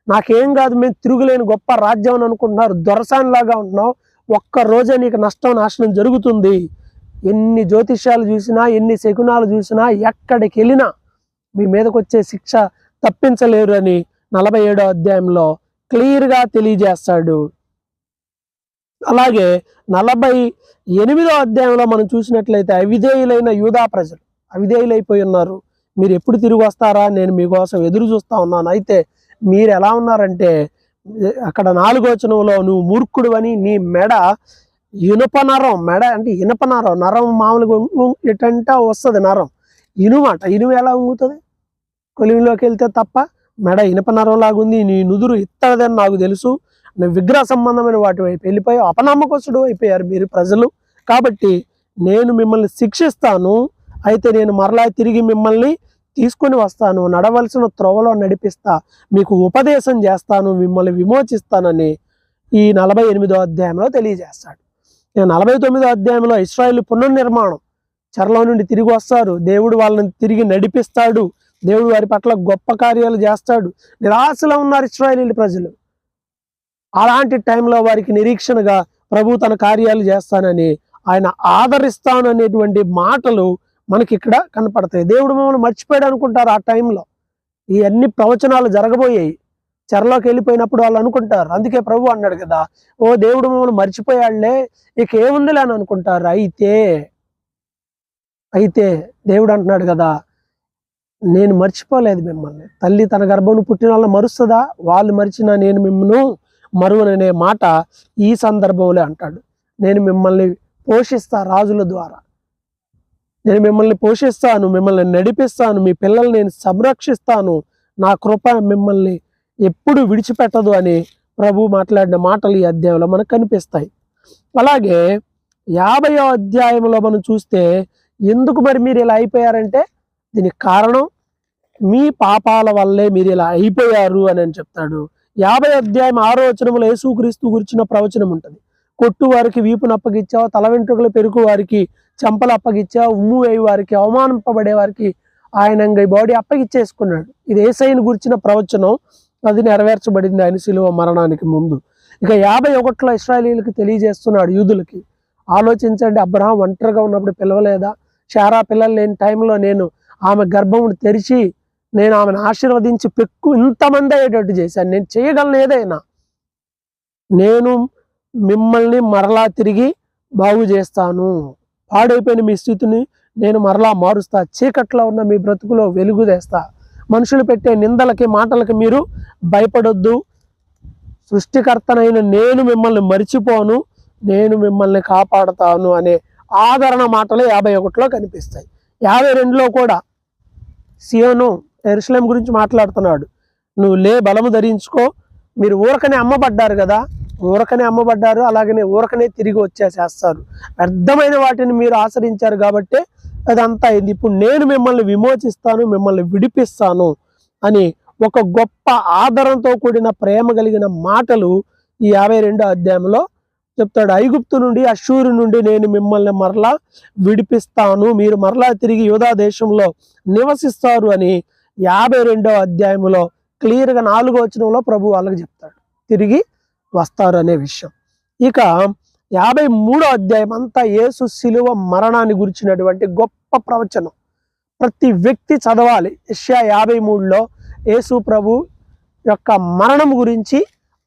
నాకేం కాదు, మేము తిరుగులేని గొప్ప రాజ్యం అని అనుకుంటున్నారు, దొరసానిలాగా ఉంటున్నావు, ఒక్క రోజే నీకు నాశనం జరుగుతుంది, ఎన్ని జ్యోతిష్యాలు చూసినా, ఎన్ని శకునాలు చూసినా, ఎక్కడికి వెళ్ళినా మీ మీదకి వచ్చే శిక్ష తప్పించలేరు అని 47వ అధ్యాయంలో క్లియర్గా తెలియజేస్తాడు. అలాగే 48వ అధ్యాయంలో మనం చూసినట్లయితే, అవిధేయులైన యూదా ప్రజలు అవిధేయులైపోయి ఉన్నారు, మీరు ఎప్పుడు తిరిగి వస్తారా, నేను మీకోసం ఎదురు చూస్తా ఉన్నాను, అయితే మీరు ఎలా ఉన్నారంటే, అక్కడ 4వ వచనంలో, నువ్వు మూర్ఖుడు అని, నీ మెడ ఇనుప నరం, మెడ అంటే ఇనుప నరం, నరం మామూలుగా ఎటంటే వస్తుంది నరం, ఇనుమట, ఇనుము ఎలా ఉంగుతుంది, కొలిమిలోకి వెళ్తే తప్ప, మెడ ఇనుప నరం లాగుంది, నీ నుదురు ఇత్తడదని నాకు తెలుసు, విగ్రహ సంబంధమైన వాటి వైపు వెళ్ళిపోయి అపనమ్మకస్తుడు అయిపోయారు మీరు ప్రజలు, కాబట్టి నేను మిమ్మల్ని శిక్షిస్తాను, అయితే నేను మరలా తిరిగి మిమ్మల్ని తీసుకొని వస్తాను, నడవలసిన త్రోవలో నడిపిస్తా, మీకు ఉపదేశం చేస్తాను, మిమ్మల్ని విమోచిస్తానని ఈ 48వ అధ్యాయంలో తెలియజేస్తాడు. 49వ అధ్యాయంలో ఇశ్రాయేలు పునర్నిర్మాణం, చెరలో నుండి తిరిగి వస్తారు, దేవుడు వాళ్ళని తిరిగి నడిపిస్తాడు, దేవుడు వారి పట్ల గొప్ప కార్యాలు చేస్తాడు. నిరాశలో ఉన్నారు ఇశ్రాయేలీయుల ప్రజలు. అలాంటి టైంలో వారికి నిరీక్షణగా ప్రభు తన కార్యాలు చేస్తానని, ఆయన ఆదరిస్తాను అనేటువంటి మాటలు మనకి ఇక్కడ కనపడతాయి. దేవుడు మమ్మల్ని మర్చిపోయాడు అనుకుంటారు ఆ టైంలో. ఈ అన్ని ప్రవచనాలు జరగబోయాయి. చెరలోకి వెళ్ళిపోయినప్పుడు వాళ్ళు అనుకుంటారు. అందుకే ప్రభు అన్నాడు కదా, ఓ దేవుడు మమ్మల్ని మర్చిపోయాడులే, ఇక ఏముందిలే అని అనుకుంటారు. అయితే దేవుడు అంటున్నాడు కదా, నేను మర్చిపోలేదు మిమ్మల్ని. తల్లి తన గర్భంలో పుట్టిన వాళ్ళని మరుస్తుందా? వాళ్ళు మరిచినా నేను మిమ్మల్ని మరువననే మాట ఈ సందర్భంలో అంటాడు. నేను మిమ్మల్ని పోషిస్తా రాజుల ద్వారా, నేను మిమ్మల్ని పోషిస్తాను, మిమ్మల్ని నడిపిస్తాను, మీ పిల్లల్ని నేను సంరక్షిస్తాను, నా కృప మిమ్మల్ని ఎప్పుడు విడిచిపెట్టదు అని ప్రభు మాట్లాడిన మాటలు ఈ అధ్యాయంలో మనకు కనిపిస్తాయి. అలాగే 50వ అధ్యాయంలో మనం చూస్తే, ఎందుకు మరి మీరు ఇలా అయిపోయారంటే దీనికి కారణం మీ పాపాల వల్లే మీరు ఇలా అయిపోయారు అని చెప్తాడు. 50వ అధ్యాయం 6వ వచనంలో యేసుక్రీస్తు గురించిన ప్రవచనం ఉంటుంది. కొట్టు వారికి వీపును అప్పగిచ్చావు, తల వెంట్రుకలు పెరుగు వారికి చెంపలు అప్పగిచ్చావు, ఉమ్ము వేయి వారికి, అవమానింపబడే వారికి ఆయన బాడీ అప్పగిచ్చేసుకున్నాడు. ఇది యేసయ్యను గురించిన ప్రవచనం. అది నెరవేర్చబడింది ఆయన శిలువ మరణానికి ముందు. ఇక 51లో ఇశ్రాయేలీయులకు తెలియజేస్తున్నాడు, యూదులకి. ఆలోచించండి, అబ్రహాం ఒంటరిగా ఉన్నప్పుడు పిలవలేదా? శారా పిల్లలు లేని టైంలో నేను ఆమె గర్భమును తెరిచి నేను ఆమెను ఆశీర్వదించి ఇంతమంది అయ్యేటట్టు చేశాను. నేను చేయగలను ఏదైనా. నేను మిమ్మల్ని మరలా తిరిగి బాగు చేస్తాను. పాడైపోయిన మీ స్థితిని నేను మరలా మారుస్తా. చీకట్లో ఉన్న మీ బ్రతుకులో వెలుగు తెస్తా. మనుషులు పెట్టే నిందలకి మాటలకి మీరు భయపడొద్దు. సృష్టికర్తనైన నేను మిమ్మల్ని మరిచిపోను, నేను మిమ్మల్ని కాపాడుతాను అనే ఆదరణ మాటలు 51లో కనిపిస్తాయి. 52లో కూడా సియోను యెరూషలేము గురించి మాట్లాడుతున్నాడు. నువ్వు లే, బలము ధరించుకో. మీరు ఊరకనే అమ్మబడ్డారు కదా, ఊరకనే అమ్మబడ్డారు, అలాగనే ఊరకనే తిరిగి వచ్చేసేస్తారు. వ్యర్థమైన వాటిని మీరు ఆచరించారు కాబట్టి అదంతా అయింది. ఇప్పుడు నేను మిమ్మల్ని విమోచిస్తాను, మిమ్మల్ని విడిపిస్తాను అని ఒక గొప్ప ఆదరణతో కూడిన ప్రేమ కలిగిన మాటలు ఈ 52వ అధ్యాయంలో చెప్తాడు. ఐగుప్తు నుండి, అష్షూరు నుండి నేను మిమ్మల్ని మరలా విడిపిస్తాను, మీరు మరలా తిరిగి యూదా దేశంలో నివసిస్తారు అని 52వ అధ్యాయంలో క్లియర్గా 4వ వచనంలో ప్రభు వాళ్ళకి చెప్తాడు, తిరిగి వస్తారు అనే విషయం. ఇక 53వ అధ్యాయం అంతా యేసు శిలువ మరణాన్ని గురించినటువంటి గొప్ప ప్రవచనం. ప్రతి వ్యక్తి చదవాలి. యెషయా 53లో యేసు ప్రభు యొక్క మరణం గురించి,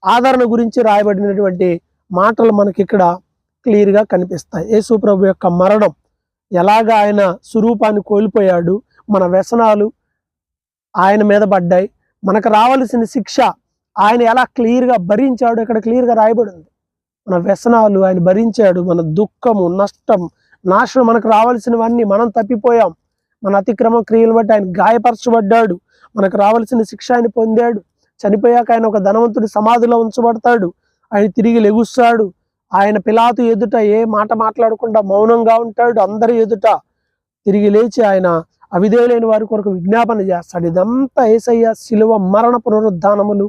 ఆదరణ గురించి రాయబడినటువంటి మాటలు మనకి ఇక్కడ క్లియర్గా కనిపిస్తాయి. యేసు ప్రభు యొక్క మరణం, ఎలాగా ఆయన స్వరూపాన్ని కోల్పోయాడు, మన వ్యసనాలు ఆయన మీద పడ్డాయి, మనకు రావాల్సిన శిక్ష ఆయన ఎలా క్లియర్గా భరించాడు ఇక్కడ క్లియర్గా రాయబడింది. మన వ్యసనాలు ఆయన భరించాడు, మన దుఃఖము, నష్టం, నాశనం, మనకు రావాల్సినవన్నీ మనం తప్పిపోయాం. మన అతిక్రమ క్రియలు బట్టి ఆయన గాయపరచబడ్డాడు, మనకు రావాల్సిన శిక్ష ఆయన పొందాడు. చనిపోయాక ఆయన ఒక ధనవంతుడి సమాధిలో ఉంచబడతాడు, ఆయన తిరిగి లెగుస్తాడు. ఆయన పిలాతు ఎదుట ఏ మాట మాట్లాడకుండా మౌనంగా ఉంటాడు. అందరి ఎదుట తిరిగి లేచి ఆయన అవిధేయులైన వారి కొరకు విజ్ఞాపన చేస్తాడు. ఇదంతా యేసయ్య శిలువ మరణ పునరుద్ధానములు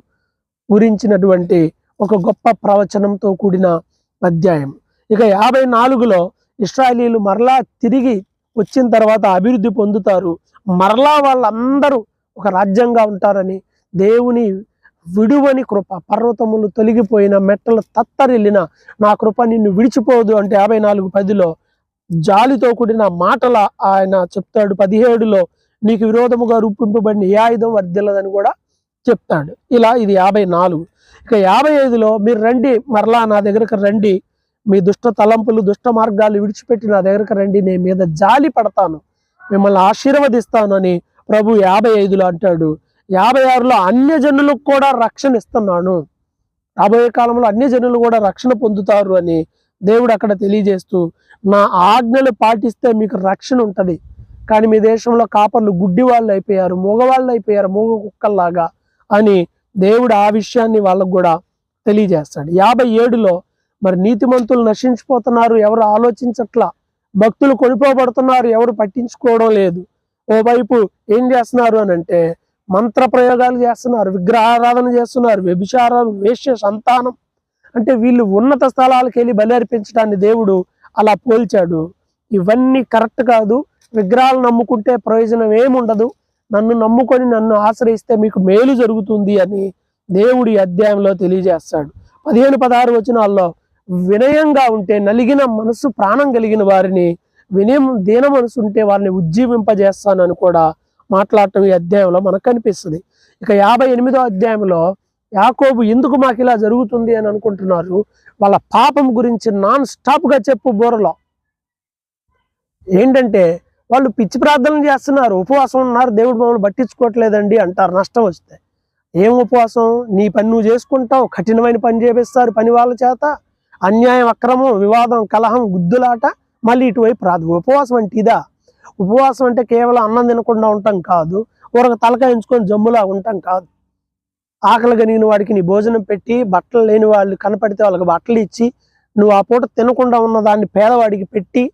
గురించినటువంటి ఒక గొప్ప ప్రవచనంతో కూడిన అధ్యాయం. ఇక 54లో ఇశ్రాయేలీయులు మరలా తిరిగి వచ్చిన తర్వాత అభివృద్ధి పొందుతారు, మరలా వాళ్ళందరూ ఒక రాజ్యంగా ఉంటారని, దేవుని విడువని కృప, పర్వతములు తొలగిపోయిన, మెట్టలు తత్తరిల్లిన నా కృప నిన్ను విడిచిపోదు అంటే 54:10లో జాలితో కూడిన మాటల ఆయన చెప్తాడు. 17లో నీకు విరోధముగా రూపింపబడిన ఏ ఆయుధం వర్ధిల్లదని కూడా చెప్తాడు. ఇలా ఇది 54. ఇక 55లో మీరు రండి, మరలా నా దగ్గరకు రండి, మీ దుష్ట తలంపులు, దుష్ట మార్గాలు విడిచిపెట్టి నా దగ్గరకు రండి, నేను మీద జాలి పడతాను, మిమ్మల్ని ఆశీర్వదిస్తాను అని ప్రభు 55లో అంటాడు. 56లో అన్యజనులకు కూడా రక్షణ ఇస్తున్నాను, రాబోయే కాలంలో అన్యజనులు కూడా రక్షణ పొందుతారు అని దేవుడు అక్కడ తెలియజేస్తూ, నా ఆజ్ఞలు పాటిస్తే మీకు రక్షణ ఉంటుంది, కానీ మీ దేశంలో కాపర్లు గుడ్డి వాళ్ళు అయిపోయారు, మూగవాళ్ళు అయిపోయారు, మూగ కుక్కల్లాగా అని దేవుడు ఆ విషయాన్ని వాళ్ళకు కూడా తెలియజేస్తాడు. 57లో మరి నీతిమంతులు నశించిపోతున్నారు, ఎవరు ఆలోచించట్లా, భక్తులు కొనిపోబడుతున్నారు, ఎవరు పట్టించుకోవడం లేదు. ఓవైపు ఏం చేస్తున్నారు అని అంటే మంత్ర ప్రయోగాలు చేస్తున్నారు, విగ్రహారాధన చేస్తున్నారు, వ్యభిచారాలు, వేశ్య సంతానం. అంటే వీళ్ళు ఉన్నత స్థలాలకు వెళ్ళి బలి అర్పించడాన్ని దేవుడు అలా పోల్చాడు. ఇవన్నీ కరెక్ట్ కాదు, విగ్రహాలు నమ్ముకుంటే ప్రయోజనం ఏముండదు, నన్ను నమ్ముకొని నన్ను ఆశ్రయిస్తే మీకు మేలు జరుగుతుంది అని దేవుడి అధ్యాయంలో తెలియజేస్తాడు. 15-16 వచనాల్లో వినయంగా ఉంటే నలిగిన మనసు ప్రాణం కలిగిన వారిని, వినయం దీన మనసు ఉంటే వారిని ఉజ్జీవింపజేస్తానని కూడా మాట్లాడటం ఈ అధ్యాయంలో మనకు కనిపిస్తుంది. ఇక 58వ అధ్యాయంలో యాకోబు ఎందుకు మాకు ఇలా జరుగుతుంది అని అనుకుంటున్నారు, వాళ్ళ పాపం గురించి నాన్ స్టాప్గా చెప్పు బోరలో. ఏంటంటే వాళ్ళు పిచ్చి ప్రార్థనలు చేస్తున్నారు, ఉపవాసం ఉన్నారు, దేవుడు మమ్మల్ని పట్టించుకోవట్లేదండి అంటారు నష్టం వస్తే. ఏం ఉపవాసం? నీ పని నువ్వు చేసుకుంటావు, కఠినమైన పని చేపిస్తారు పని వాళ్ళ చేత, అన్యాయం, అక్రమం, వివాదం, కలహం, గుద్దులాట, మళ్ళీ ఇటువైపు రాదు. ఉపవాసం అంటే ఇదా? ఉపవాసం అంటే కేవలం అన్నం తినకుండా ఉంటాం కాదు, ఊరక తలకాయ ఎంచుకొని జమ్ములా ఉంటాం కాదు. ఆకలి కలిగిన వాడికి నీ భోజనం పెట్టి, బట్టలు లేని వాళ్ళు కనపడితే వాళ్ళకి బట్టలు ఇచ్చి, నువ్వు ఆ పూట తినకుండా ఉన్న దాన్ని పేదవాడికి పెట్టి,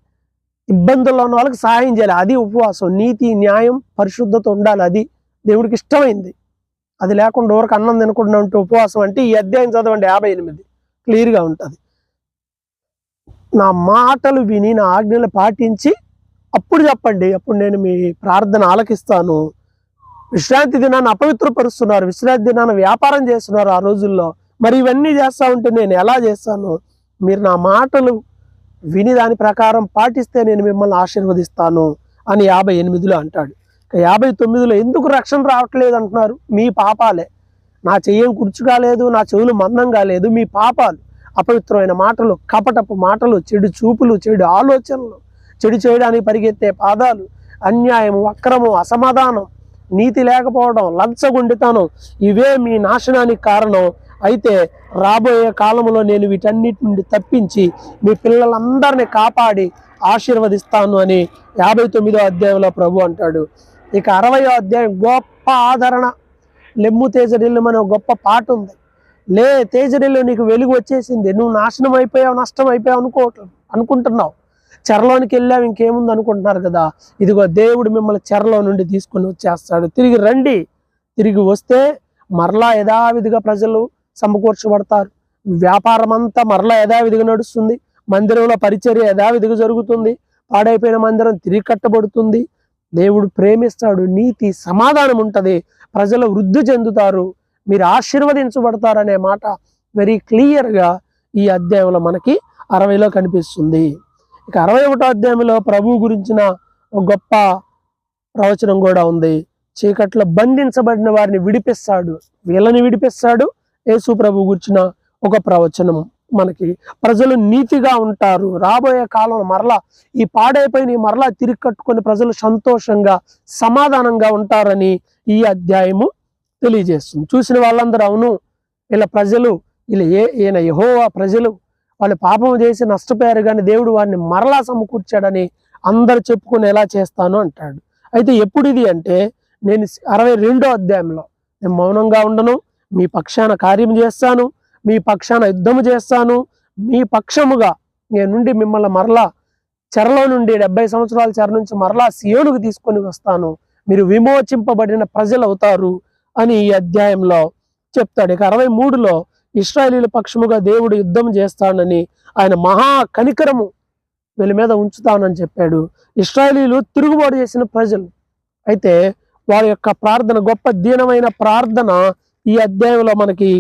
ఇబ్బందుల్లో ఉన్న వాళ్ళకి సహాయం చేయాలి. అది ఉపవాసం. నీతి, న్యాయం, పరిశుద్ధత ఉండాలి. అది దేవుడికి ఇష్టమైంది. అది లేకుండా ఊరికి అన్నం తినకుండా ఉంటే ఉపవాసం అంటే ఈ అధ్యాయం చదవండి 58 క్లియర్గా ఉంటుంది. నా మాటలు విని నా ఆజ్ఞలు పాటించి అప్పుడు చెప్పండి, అప్పుడు నేను మీ ప్రార్థన ఆలకిస్తాను. విశ్రాంతి దినాన్ని అపవిత్రపరుస్తున్నారు, విశ్రాంతి దినాన్ని వ్యాపారం చేస్తున్నారు ఆ రోజుల్లో. మరి ఇవన్నీ చేస్తా ఉంటే నేను ఎలా చేస్తాను? మీరు నా మాటలు విని దాని ప్రకారం పాటిస్తే నేను మిమ్మల్ని ఆశీర్వదిస్తాను అని 58లో అంటాడు. 59లో ఎందుకు రక్షణ రావట్లేదు అంటున్నారు? మీ పాపాలే. నా చెయ్యం కుర్చు కాలేదు, నా చెవులు మందం కాలేదు, మీ పాపాలు. అపవిత్రమైన మాటలు, కపటపు మాటలు, చెడు చూపులు, చెడు ఆలోచనలు, చెడు చేయడానికి పరిగెత్తే పాదాలు, అన్యాయము, అక్రమం, అసమాధానం, నీతి లేకపోవడం, లంచగొండితనం, ఇవే మీ నాశనానికి కారణం. అయితే రాబోయే కాలంలో నేను వీటన్నిటి నుండి తప్పించి మీ పిల్లలందరినీ కాపాడి ఆశీర్వదిస్తాను అని 59వ అధ్యాయంలో ప్రభు అంటాడు. ఇక 60వ అధ్యాయం గొప్ప ఆదరణ. లెమ్ము తేజరిల్లు అనే గొప్ప పాట ఉంది. లే తేజరిల్లు, నీకు వెలుగు వచ్చేసింది, నువ్వు నాశనం అయిపోయావు, నష్టం అయిపోయావు అనుకుంటున్నావు, చెరలోనికి వెళ్ళావు, ఇంకేముంది అనుకుంటున్నారు కదా. ఇదిగో దేవుడు మిమ్మల్ని చెరలో నుండి తీసుకొని వచ్చేస్తాడు. తిరిగి రండి. తిరిగి వస్తే మరలా యథావిధిగా ప్రజలు సమకూర్చబడతారు. వ్యాపారం అంతా మరలా యథావిధిగా నడుస్తుంది. మందిరంలో పరిచర్య యథావిధిగా జరుగుతుంది. పాడైపోయిన మందిరం తిరిగి కట్టబడుతుంది. దేవుడు ప్రేమిస్తాడు. నీతి, సమాధానం ఉంటుంది. ప్రజలు వృద్ధి చెందుతారు. మీరు ఆశీర్వదించబడతారు అనే మాట వెరీ క్లియర్గా ఈ అధ్యాయంలో మనకి 60లో కనిపిస్తుంది. ఇక 61వ అధ్యాయంలో ప్రభువు గురించిన ఒక గొప్ప ప్రవచనం కూడా ఉంది. చీకట్లో బంధించబడిన వారిని విడిపిస్తాడు. వీళ్ళని విడిపిస్తాడు. యేసు ప్రభు గురించిన ఒక ప్రవచనం మనకి. ప్రజలు నీతిగా ఉంటారు. రాబోయే కాలంలో మరలా ఈ పాడైపోయిన మరలా తిరిగి కట్టుకొని ప్రజలు సంతోషంగా, సమాధానంగా ఉంటారని ఈ అధ్యాయము తెలియజేస్తుంది. చూసిన వాళ్ళందరూ అవును, వీళ్ళ ప్రజలు, ఈయన యెహోవా ప్రజలు, వాళ్ళు పాపం చేసి నష్టపోయారు కానీ దేవుడు వారిని మరలా సమకూర్చాడని అందరు చెప్పుకొని ఎలా చేస్తాను అంటాడు. అయితే ఎప్పుడు ఇది అంటే, నేను 62వ అధ్యాయంలో నేను మౌనంగా ఉండను, మీ పక్షాన కార్యం చేస్తాను, మీ పక్షాన యుద్ధము చేస్తాను, మీ పక్షముగా నేను నుండి మిమ్మల్ని మరలా చెరలో నుండి 70 సంవత్సరాల చెర నుంచి మరలా సియోనుకు తీసుకొని వస్తాను, మీరు విమోచింపబడిన ప్రజలు అవుతారు అని ఈ అధ్యాయంలో చెప్తాడు. ఇక 63లో ఇశ్రాయేలీల పక్షముగా దేవుడు యుద్ధం చేస్తానని, ఆయన మహా కనికరము వీళ్ళ మీద ఉంచుతానని చెప్పాడు. ఇశ్రాయేలీలు తిరుగుబాటు చేసిన ప్రజలు. అయితే వారి యొక్క ప్రార్థన, గొప్ప దీనమైన ప్రార్థన ఈ అధ్యాయంలో మనకి,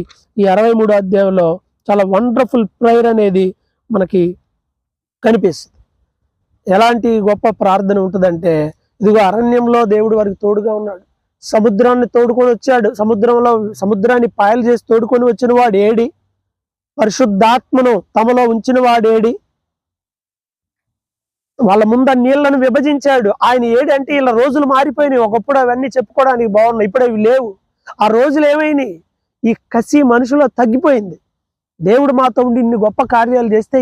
ఈ 63వ అధ్యాయంలో చాలా వండర్ఫుల్ ప్రేయర్ అనేది మనకి కనిపిస్తుంది. ఎలాంటి గొప్ప ప్రార్థన ఉంటుందంటే, ఇదిగో అరణ్యంలో దేవుడు వారికి తోడుగా ఉన్నాడు. సముద్రాన్ని తోడుకొని వచ్చాడు. సముద్రాన్ని పాయలు చేసి తోడుకొని వచ్చిన వాడు ఏడి? పరిశుద్ధాత్మను తమలో ఉంచిన వాడేడి? వాళ్ళ ముందు నీళ్లను విభజించాడు. ఆయన ఏడి అంటే ఇలా రోజులు మారిపోయినాయి. ఒకప్పుడు అవన్నీ చెప్పుకోవడానికి బాగున్నాయి, ఇప్పుడు అవి లేవు. ఆ రోజులు ఏమైనాయి? ఈ కసి మనుషులో తగ్గిపోయింది. దేవుడు మాతో ఉండి ఇన్ని గొప్ప కార్యాలు చేస్తే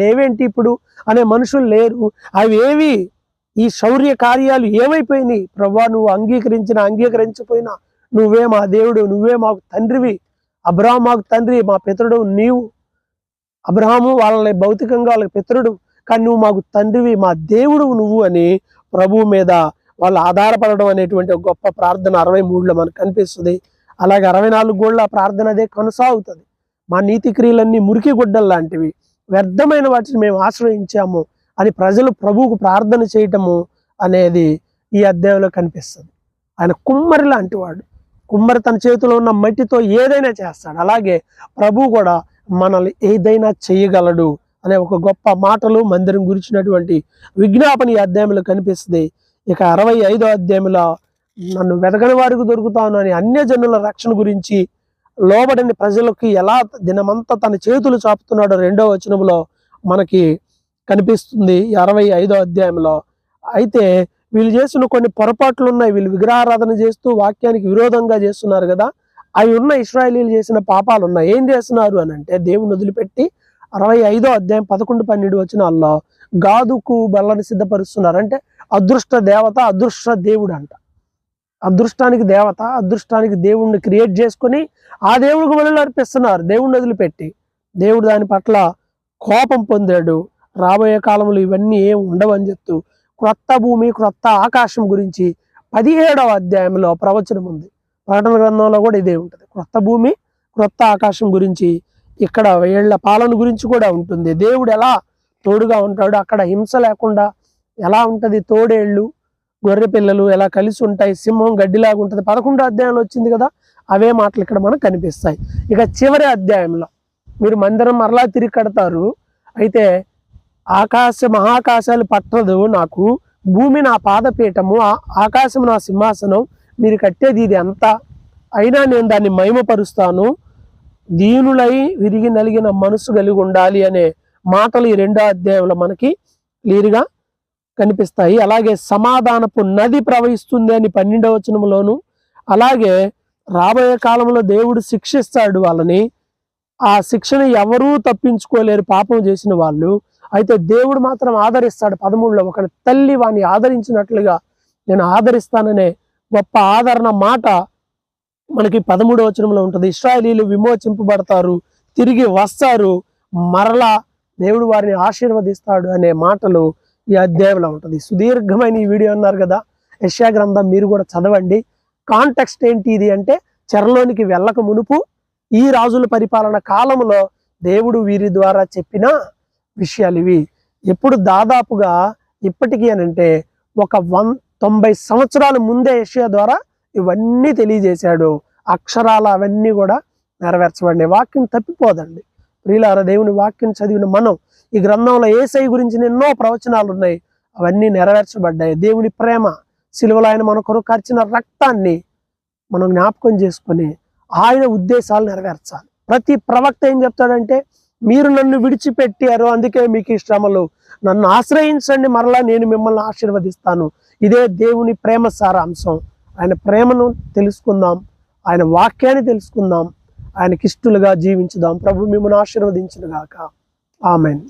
లేవేంటి ఇప్పుడు అనే మనుషులు లేరు. అవి ఏవి? ఈ శౌర్య కార్యాలు ఏమైపోయినాయి? ప్రభువా, నువ్వు అంగీకరించపోయినా నువ్వే మా దేవుడు, నువ్వే మాకు తండ్రివి. అబ్రహాము మాకు తండ్రి, మా పితరుడు నీవు. అబ్రహాము వాళ్ళని భౌతికంగా వాళ్ళకి పితరుడు, కానీ నువ్వు మాకు తండ్రివి, మా దేవుడు నువ్వు అని ప్రభువు మీద వాళ్ళు ఆధారపడడం అనేటువంటి ఒక గొప్ప ప్రార్థన 63లో మనకు కనిపిస్తుంది. అలాగే 64 కూడా ప్రార్థన అదే కొనసాగుతుంది. మా నీతి క్రియలన్నీ మురికి గుడ్డలు లాంటివి, వ్యర్థమైన వాటిని మేము ఆశ్రయించాము అని ప్రజలు ప్రభువుకు ప్రార్థన చేయటము అనేది ఈ అధ్యాయంలో కనిపిస్తుంది. ఆయన కుమ్మరి లాంటి వాడు. కుమ్మరి తన చేతిలో ఉన్న మట్టితో ఏదైనా చేస్తాడు. అలాగే ప్రభు కూడా మనల్ని ఏదైనా చేయగలడు అనే ఒక గొప్ప మాటలు మందిరం గురించినటువంటి విజ్ఞాపన ఈ అధ్యాయంలో కనిపిస్తుంది. ఇక 65వ అధ్యాయంలో నన్ను వెతకని వారికి దొరుకుతాను అని అన్యజనుల రక్షణ గురించి, లోబడని ప్రజలకి ఎలా దినమంతా తన చేతులు చాపుతున్నాడో 2వ వచనంలో మనకి కనిపిస్తుంది ఈ 65వ అధ్యాయంలో. అయితే వీళ్ళు చేసిన కొన్ని పొరపాట్లు ఉన్నాయి. వీళ్ళు విగ్రహారాధన చేస్తూ వాక్యానికి విరోధంగా చేస్తున్నారు కదా, అవి ఉన్న ఇశ్రాయేలీలు చేసిన పాపాలు ఉన్నాయి. ఏం చేస్తున్నారు అని అంటే, దేవుని వదిలిపెట్టి 65వ అధ్యాయం 11, 12 వచనాల్లో గాదుకు బల్లని సిద్ధపరుస్తున్నారు. అంటే అదృష్ట దేవత, అదృష్ట దేవుడు అంట. అదృష్టానికి దేవత, అదృష్టానికి దేవుణ్ణి క్రియేట్ చేసుకొని ఆ దేవుడికి బలులు అర్పిస్తున్నారు దేవుణ్ణి వదిలిపెట్టి. దేవుడు దాని పట్ల కోపం పొందాడు. రాబోయే కాలంలో ఇవన్నీ ఏం ఉండవని చెప్తూ క్రొత్త భూమి, క్రొత్త ఆకాశం గురించి 17వ అధ్యాయంలో ప్రవచనం ఉంది. ప్రకటన గ్రంథంలో కూడా ఇదే ఉంటుంది. క్రొత్త భూమి, క్రొత్త ఆకాశం గురించి, ఇక్కడ ఏళ్ల పాలన గురించి కూడా ఉంటుంది. దేవుడు ఎలా తోడుగా ఉంటాడు, అక్కడ హింస లేకుండా ఎలా ఉంటుంది, తోడేళ్ళు గొర్రె పిల్లలు ఎలా కలిసి ఉంటాయి, సింహం గడ్డిలాగా ఉంటుంది. 11వ అధ్యాయంలో వచ్చింది కదా, అవే మాటలు ఇక్కడ మనకు కనిపిస్తాయి. ఇక చివరి అధ్యాయంలో మీరు మందిరం మరలా తిరిగి కడతారు. అయితే మహాకాశాలు పట్టదు నాకు, భూమి నా పాదపీఠము, ఆకాశం నా సింహాసనం, మీరు కట్టేది ఇది అంతా, అయినా నేను దాన్ని మహిమపరుస్తాను, దీనులై విరిగి నలిగిన మనసు కలిగి ఉండాలి అనే మాటలు ఈ 2వ అధ్యాయంలో మనకి క్లియర్గా కనిపిస్తాయి. అలాగే సమాధానపు నది ప్రవహిస్తుంది అని 12వ వచనంలోను, అలాగే రాబోయే కాలంలో దేవుడు శిక్షిస్తాడు వాళ్ళని. ఆ శిక్షను ఎవరూ తప్పించుకోలేరు పాపం చేసిన వాళ్ళు. అయితే దేవుడు మాత్రం ఆదరిస్తాడు. 13లో ఒక తల్లి వాణ్ణి ఆదరించినట్లుగా నేను ఆదరిస్తాననే గొప్ప ఆదరణ మాట మనకి 13వ వచనంలో ఉంటుంది. ఇశ్రాయేలీలు విమోచింపబడతారు, తిరిగి వస్తారు, మరలా దేవుడు వారిని ఆశీర్వదిస్తాడు అనే మాటలు ఈ అధ్యాయంలో ఉంటుంది. సుదీర్ఘమైన ఈ వీడియో అన్నారు కదా, యెషయా గ్రంథం మీరు కూడా చదవండి. కాంటెక్స్ట్ ఏంటి ఇది అంటే, చెరలోనికి వెళ్ళక మునుపు ఈ రాజుల పరిపాలన కాలంలో దేవుడు వీరి ద్వారా చెప్పిన విషయాలు ఇవి. ఎప్పుడు దాదాపుగా ఇప్పటికీ అనంటే ఒక 90 సంవత్సరాల ముందే యెషయా ద్వారా ఇవన్నీ తెలియజేశాడు. అక్షరాలు అవన్నీ కూడా నెరవేర్చబడినాయి. వాక్యం తప్పిపోదండి. ప్రియులారా, దేవుని వాక్యం చదివిన మనం ఈ గ్రంథంలో యేసయ్య గురించి ఎన్నో ప్రవచనాలు ఉన్నాయి, అవన్నీ నెరవేర్చబడ్డాయి. దేవుని ప్రేమ, సిలువలో ఆయన మన కొరకు కార్చిన రక్తాన్ని మనం జ్ఞాపకం చేసుకొని ఆయన ఉద్దేశాలు నెరవేర్చాలి. ప్రతి ప్రవక్త ఏం చెప్తాడంటే, మీరు నన్ను విడిచిపెట్టారు, అందుకే మీకు ఈ శ్రమలు, నన్ను ఆశ్రయించండి, మరలా నేను మిమ్మల్ని ఆశీర్వదిస్తాను. ఇదే దేవుని ప్రేమ సారాంశం. ఆయన ప్రేమను తెలుసుకుందాం, ఆయన వాక్యాన్ని తెలుసుకుందాం, ఆయనకి ఇష్టలుగా జీవించుదాం. ప్రభు మిమ్మల్ని ఆశీర్వదించును గాక. ఆమేన్.